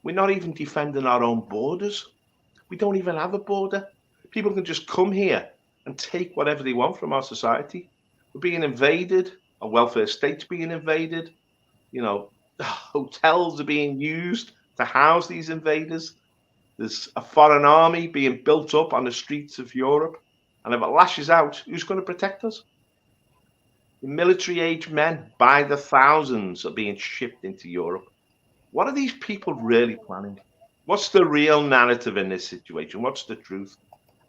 We're not even defending our own borders. We don't even have a border. People can just come here and take whatever they want from our society. We're being invaded. Our welfare state's being invaded. Hotels are being used to house these invaders. There's a foreign army being built up on the streets of Europe. And if it lashes out, who's going to protect us? The military-age men by the thousands are being shipped into Europe. What are these people really planning? What's the real narrative in this situation? What's the truth?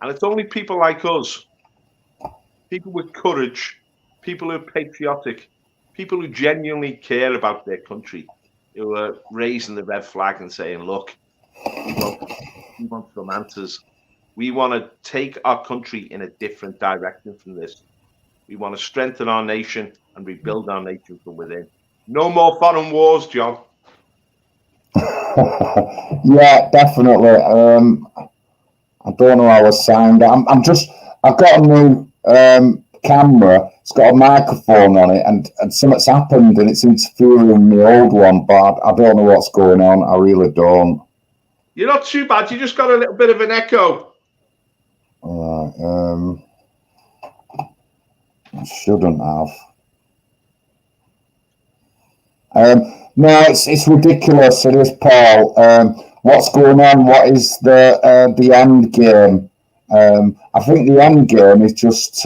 And it's only people like us, people with courage, people who are patriotic, people who genuinely care about their country, who are raising the red flag and saying, look, we want some answers. We want to take our country in a different direction from this. We want to strengthen our nation and rebuild our nation from within. No more foreign wars, John. Yeah, definitely. I don't know how I sound. I've got a new camera. It's got a microphone on it, and something's happened, and it's interfering with my old one. But I don't know what's going on. I really don't. You're not too bad. You just got a little bit of an echo. I shouldn't have. No, it's ridiculous. It is, Paul. What's going on? What is the end game? I think the end game is just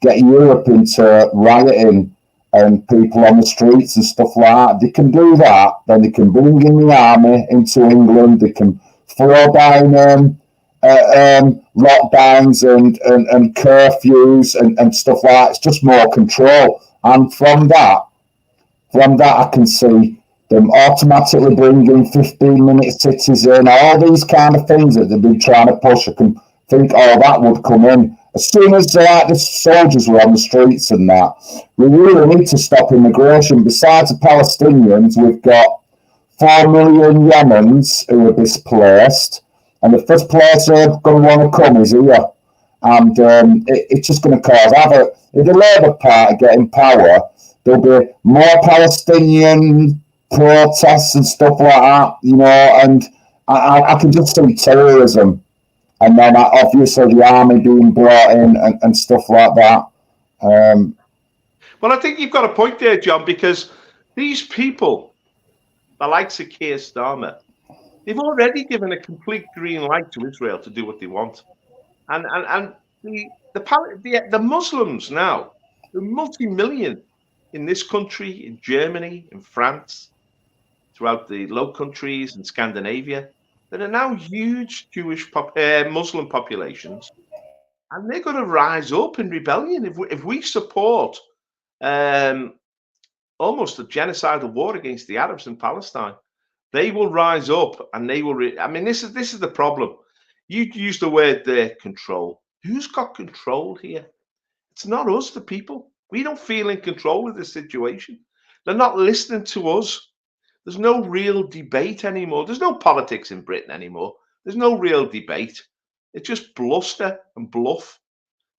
get Europe into rioting and people on the streets and stuff like that. They can do that, then they can bring in the army into England. They can throw down lockdowns and curfews and stuff like that. It's just more control. And from that I can see them automatically bringing 15-minute cities in, all these kind of things that they've been trying to push. I can think, that would come in. As soon as the soldiers were on the streets and that, we really need to stop immigration. Besides the Palestinians, we've got 4 million Yemens who are displaced, and the first place they're going to want to come is here. And it's just going to cause havoc. If the Labour Party get in power, there'll be more Palestinian protests and stuff like that, and I can just see terrorism. and then obviously the army being brought in and stuff like that. Well, I think you've got a point there, John, because these people, the likes of Keir Starmer, they've already given a complete green light to Israel to do what they want. And the Muslims now, the multi-million in this country, in Germany, in France, throughout the Low Countries and Scandinavia, there are now huge Muslim populations, and they're going to rise up in rebellion if we support almost a genocidal war against the Arabs in Palestine. They will rise up, and they will. I mean, this is the problem. You use the word control. Who's got control here? It's not us, the people. We don't feel in control of this situation. They're not listening to us. There's no real debate anymore. There's no politics in Britain anymore. There's no real debate. It's just bluster and bluff.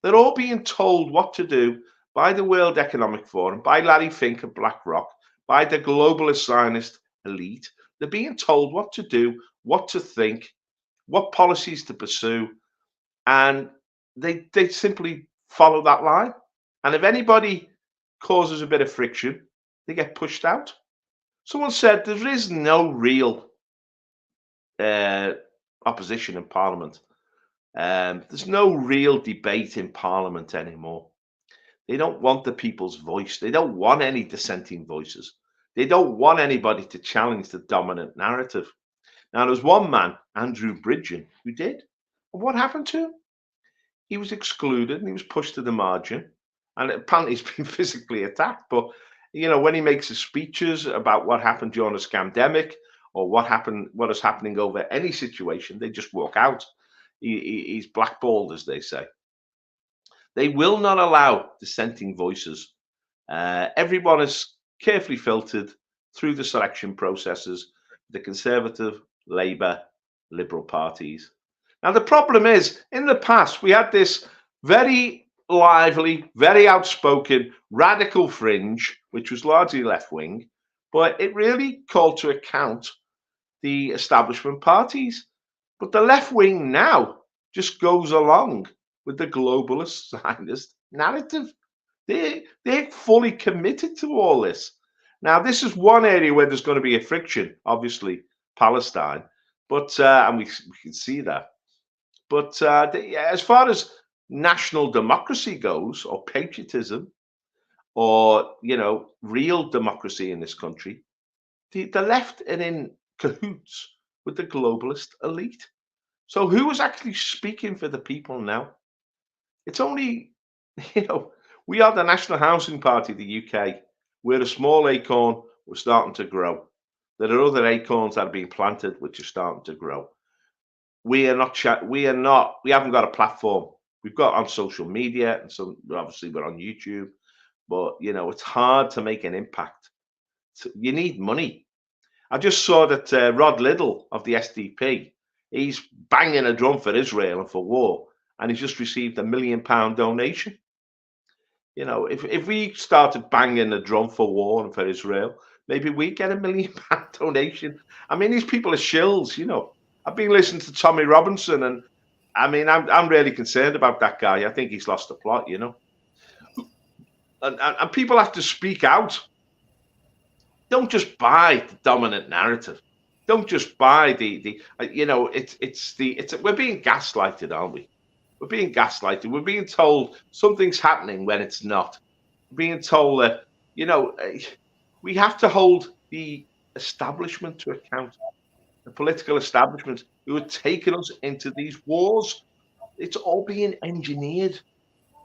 They're all being told what to do by the World Economic Forum, by Larry Fink of BlackRock, by the globalist Zionist elite. They're being told what to do, what to think, what policies to pursue, and they simply follow that line. And if anybody causes a bit of friction, they get pushed out. Someone said there is no real opposition in Parliament. There's no real debate in Parliament anymore. They don't want the people's voice. They don't want any dissenting voices. They don't want anybody to challenge the dominant narrative. Now, there's one man, Andrew Bridgen, who did. And what happened to him? He was excluded and he was pushed to the margin. And apparently he's been physically attacked. But, you know, when he makes his speeches about what happened during the scamdemic or what is happening over any situation, they just walk out. He's blackballed, as they say. They will not allow dissenting voices. Everyone is carefully filtered through the selection processes, the Conservative, Labour, Liberal parties. Now, the problem is, in the past, we had this very lively, very outspoken, radical fringe, which was largely left-wing, but it really called to account the establishment parties. But the left-wing now just goes along with the globalist Zionist narrative. They're fully committed to all this. Now, this is one area where there's going to be a friction, obviously, Palestine, but and we can see that. But as far as national democracy goes, or patriotism, or real democracy in this country, the left are in cahoots with the globalist elite. So who is actually speaking for the people now? It's only, we are the National Housing Party of the UK. We're a small acorn, we're starting to grow. There are other acorns that are being planted, which are starting to grow. We haven't got a platform. We've got on social media, and some obviously we're on YouTube, but it's hard to make an impact. So you need money. I just saw that Rod Liddle of the SDP, he's banging a drum for Israel and for war, and he's just received £1 million donation. If we started banging the drum for war and for Israel, maybe we get £1 million donation. I mean, these people are shills. I've been listening to Tommy Robinson, and I mean, I'm really concerned about that guy. I think he's lost the plot. And people have to speak out. Don't just buy the dominant narrative. Don't just buy we're being gaslighted, aren't we? We're being gaslighted. We're being told something's happening when it's not. We're being told that, we have to hold the establishment to account, the political establishment who are taking us into these wars. It's all being engineered.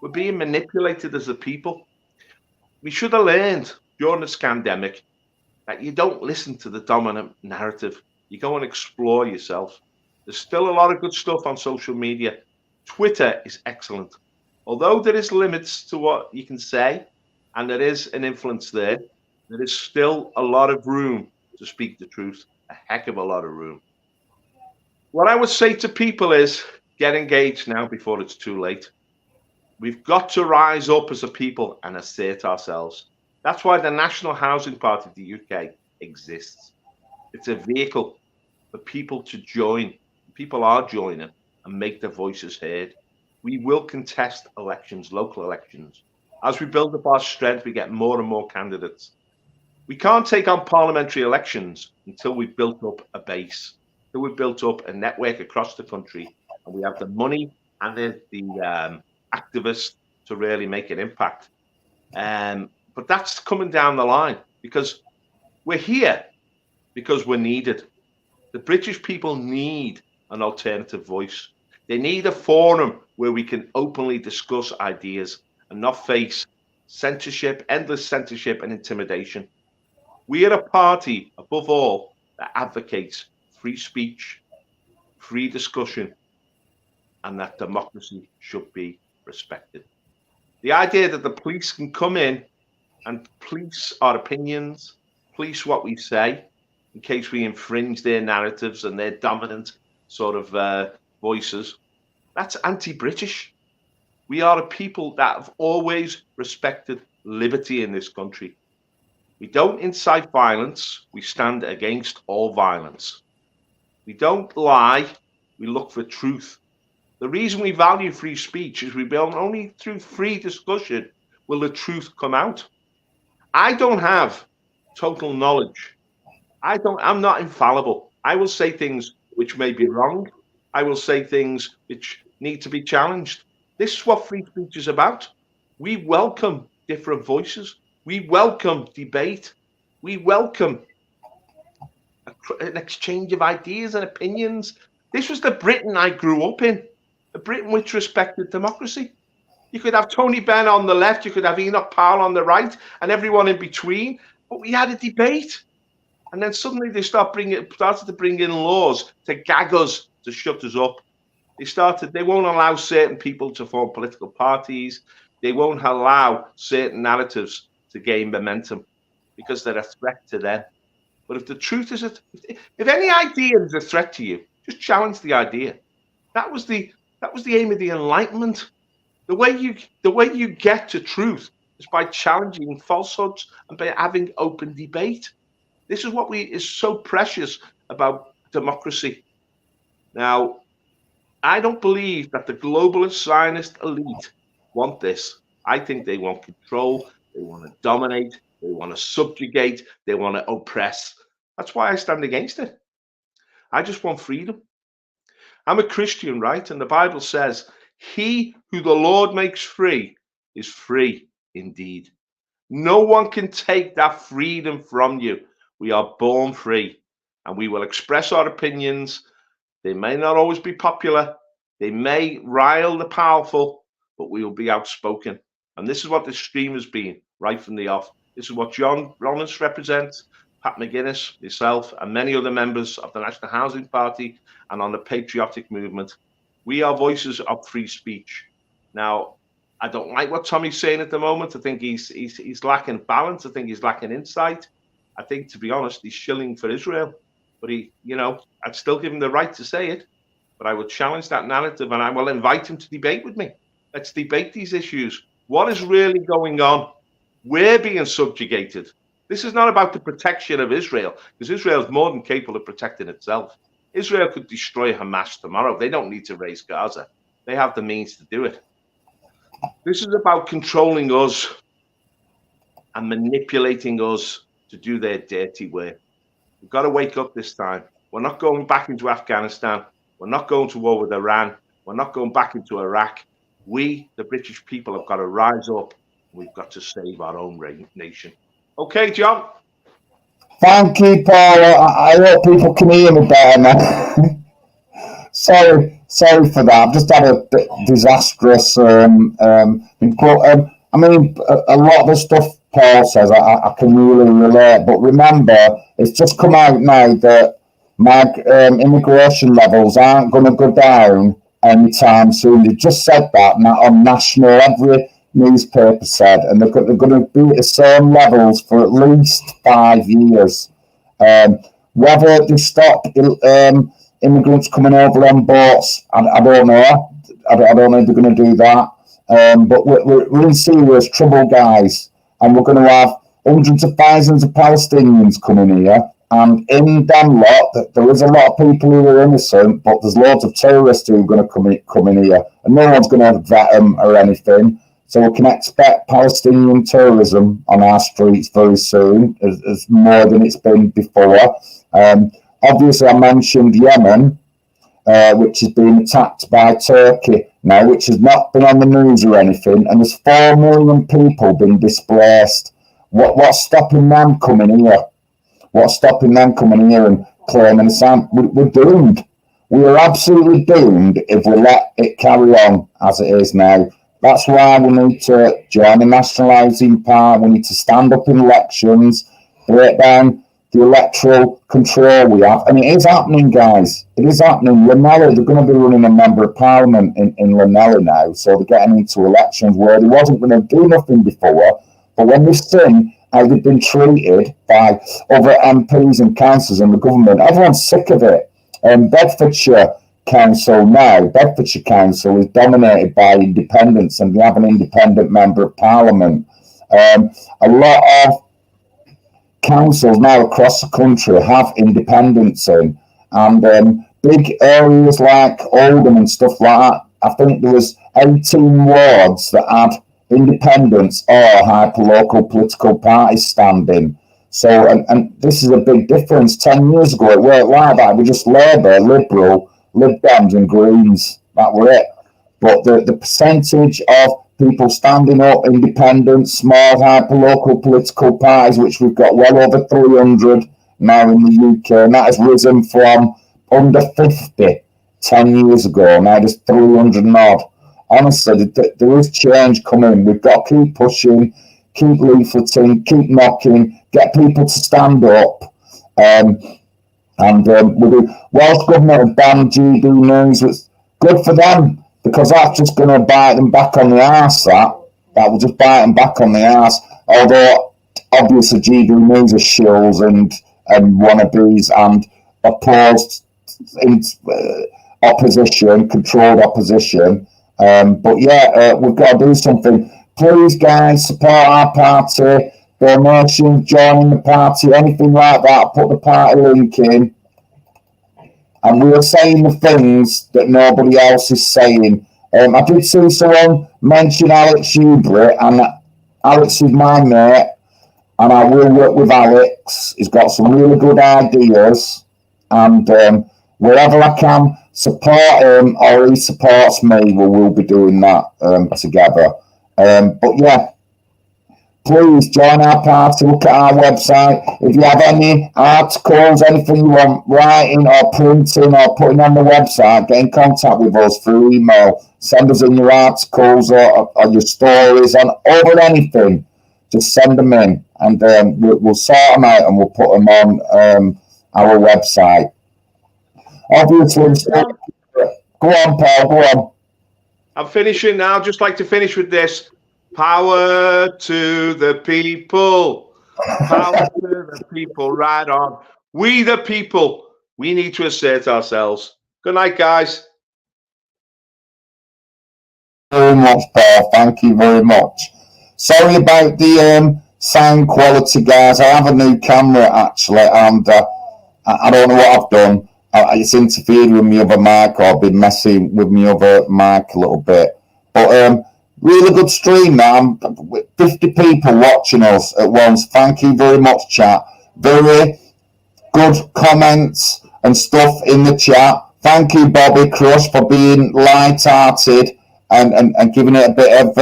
We're being manipulated as a people. We should have learned during the scandemic that you don't listen to the dominant narrative. You go and explore yourself. There's still a lot of good stuff on social media. Twitter is excellent. Although there is limits to what you can say, and there is an influence there is still a lot of room to speak the truth, a heck of a lot of room. What I would say to people is get engaged now before it's too late. We've got to rise up as a people and assert ourselves. That's why the National Housing Party of the UK exists. It's a vehicle for people to join. People are joining, and make their voices heard. We will contest elections, local elections. As we build up our strength, we get more and more candidates. We can't take on parliamentary elections until we've built up a base, until we've built up a network across the country, and we have the money and the activists to really make an impact. But that's coming down the line, because we're here because we're needed. The British people need an alternative voice. They need a forum where we can openly discuss ideas and not face censorship, endless censorship and intimidation. We are a party, above all, that advocates free speech, free discussion, and that democracy should be respected. The idea that the police can come in and police our opinions, police what we say, in case we infringe their narratives and their dominant sort of voices, that's anti-British. We are a people that have always respected liberty in this country. We don't incite violence. We stand against all violence. We don't lie. We look for truth. The reason we value free speech is we build only through free discussion will the truth come out. I don't have total knowledge. I'm not infallible. I will say things which may be wrong. I will say things which need to be challenged. This is what free speech is about. We welcome different voices. We welcome debate. We welcome an exchange of ideas and opinions. This was the Britain I grew up in, a Britain which respected democracy. You could have Tony Benn on the left, you could have Enoch Powell on the right, and everyone in between. But we had a debate. And then suddenly they started to bring in laws to gag us, to shut us up. They won't allow certain people to form political parties. They won't allow certain narratives to gain momentum because they're a threat to them. But if the truth is, if any idea is a threat to you, just challenge the idea. That was the aim of the Enlightenment. The way you get to truth is by challenging falsehoods and by having open debate. This is what is so precious about democracy. Now, I don't believe that the globalist Zionist elite want this. I think they want control, they want to dominate, they want to subjugate, they want to oppress. That's why I stand against it. I just want freedom. I'm a Christian, right? And the Bible says, he who the Lord makes free is free indeed. No one can take that freedom from you. We are born free, and we will express our opinions. They may not always be popular. They may rile the powerful, but we will be outspoken. And this is what this stream has been right from the off. This is what John.lawwrence represents, Pat McGinnis, myself, and many other members of the National Housing Party and on the patriotic movement. We are voices of free speech. Now, I don't like what Tommy's saying at the moment. I think he's lacking balance. I think he's lacking insight. I think, to be honest, he's shilling for Israel. But I'd still give him the right to say it. But I would challenge that narrative, and I will invite him to debate with me. Let's debate these issues. What is really going on? We're being subjugated. This is not about the protection of Israel, because Israel is more than capable of protecting itself. Israel could destroy Hamas tomorrow. They don't need to raise Gaza. They have the means to do it. This is about controlling us and manipulating us to do their dirty work. We've got to wake up this time. We're not going back into Afghanistan. We're not going to war with Iran. We're not going back into Iraq. We, the British people, have got to rise up. We've got to save our own nation. Okay, John? Thank you, Paul. I hope people can hear me better now. sorry for that. I've just had a disastrous input. I mean, a lot of the stuff Paul says, I can really relate. But remember, it's just come out now that immigration levels aren't going to go down anytime soon. They just said that on national, every newspaper said, and they're going to be at the same levels for at least 5 years. Whether they stop immigrants coming over on boats, I don't know. I don't know if they're going to do that. But we're in serious trouble, guys. And we're going to have hundreds of thousands of Palestinians coming here. And in them lot, there is a lot of people who are innocent, but there's loads of terrorists who are going to come in here, and no one's going to vet them or anything. So we can expect Palestinian terrorism on our streets very soon, as more than it's been before. Obviously, I mentioned Yemen, which is being attacked by Turkey now, which has not been on the news or anything, and there's 4 million people been displaced. What's stopping them coming here? What's stopping them coming here and claiming asylum? We're doomed. We are absolutely doomed if we let it carry on as it is now. That's why we need to join the nationalising part. We need to stand up in elections, break down the electoral control we have. And it is happening, guys. It is happening. Ranelagh, they're going to be running a member of parliament in Ranelagh now. So they're getting into elections where they wasn't going to do nothing before. But when they've seen how they've been treated by other MPs and councillors in the government, everyone's sick of it. Bedfordshire Council is dominated by independents, and they have an independent member of parliament. A lot of councils now across the country have independents in, and big areas like Oldham and stuff like that, I think there was 18 wards that had independents or hyper-local political parties standing. So, and this is a big difference. 10 years ago, it weren't like that. It was just Labour, Liberal, Lib Dems and Greens. That were it. But the percentage of people standing up, independent, small, hyper-local political parties, which we've got well over 300 now in the UK, and that has risen from under 50 10 years ago. Now there's 300 and odd. Honestly, there is change coming. We've got to keep pushing, keep leafleting, keep knocking, get people to stand up. Welsh government have banned GB News. It's good for them, because that's just going to bite them back on the arse. That will just bite them back on the arse. Although, obviously, GB News are shills and wannabes and opposed opposition, controlled opposition. But yeah, we've got to do something. Please, guys, support our party. Donation, joining the party, anything like that. Put the party link in. And we are saying the things that nobody else is saying. I did see someone mention Alex Hubry, and Alex is my mate, and I will work with Alex. He's got some really good ideas, and wherever I can support him or he supports me, we will be doing that together. But yeah, please join our party, look at our website. If you have any articles, anything you want writing or printing or putting on the website, get in contact with us through email. Send us in your articles or your stories over anything. Just send them in, and we'll sort them out and we'll put them on our website. Obviously, go on, Paul, go on. I'm finishing now. Just like to finish with this. Power to the people. Power to the people. Right on. We the people. We need to assert ourselves. Good night, guys. Very much, Paul. Thank you very much. Sorry about the sound quality, guys. I have a new camera actually, and I don't know what I've done. It's interfered with my other mic, or I've been messing with my other mic a little bit. But really good stream now. 50 people watching us at once. Thank you very much, chat. Very good comments and stuff in the chat. Thank you, Bobby Crush, for being light-hearted and giving it a bit of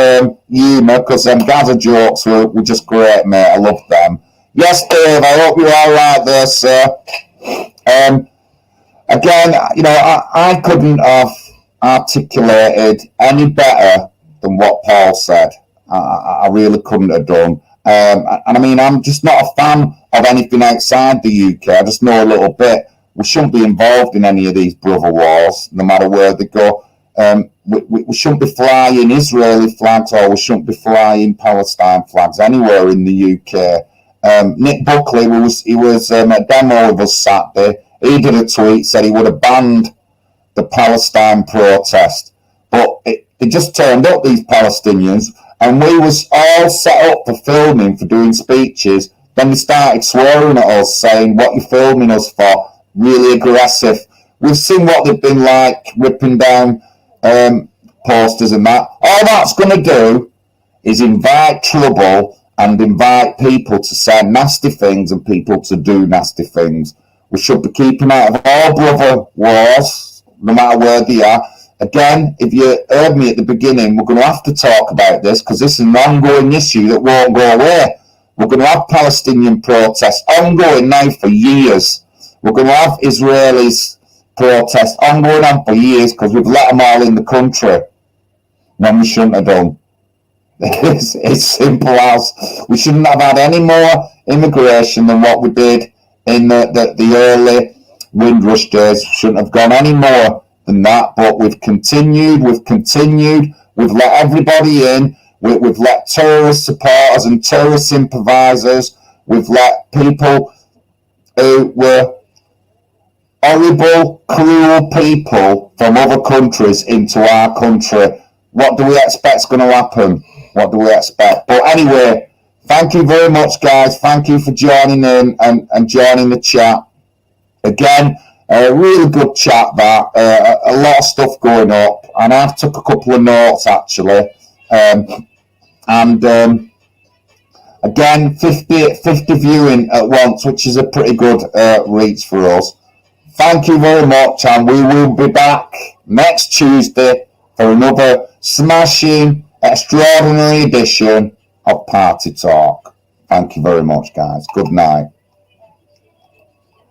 humour, because them Gaza jokes were just great, mate. I love them. Yes, Dave, I hope you're all right there, sir. Again, you know, I couldn't have articulated any better than what Paul said. I really couldn't have done. And I mean, I'm just not a fan of anything outside the UK. I just know a little bit. We shouldn't be involved in any of these brother wars, no matter where they go. We shouldn't be flying Israeli flags, or we shouldn't be flying Palestine flags anywhere in the UK. Nick Buckley he was at a demo with us Saturday. He did a tweet, said he would have banned the Palestine protest, but they just turned up, these Palestinians, and we was all set up for filming, for doing speeches. Then they started swearing at us, saying, what you filming us for? Really aggressive. We've seen what they've been like, ripping down posters and that. All that's going to do is invite trouble and invite people to say nasty things and people to do nasty things. We should be keeping out of all brother wars, no matter where they are. Again, if you heard me at the beginning, we're going to have to talk about this because this is an ongoing issue that won't go away. We're going to have Palestinian protests ongoing now for years. We're going to have Israelis protests ongoing on for years because we've let them all in the country when we shouldn't have done. It's simple as we shouldn't have had any more immigration than what we did in the early Windrush days. We shouldn't have gone any more than that, but we've continued, we've let everybody in, we've let terrorist supporters and terrorist sympathisers, we've let people who were horrible, cruel people from other countries into our country. What do we expect is going to happen? What do we expect? But anyway, thank you very much, guys. Thank you for joining in and joining the chat. Again, a really good chat that. A lot of stuff going up. And I've took a couple of notes, actually. Again, 50 viewing at once, which is a pretty good reach for us. Thank you very much, and we will be back next Tuesday for another smashing, extraordinary edition of Party Talk. Thank you very much, guys. Good night.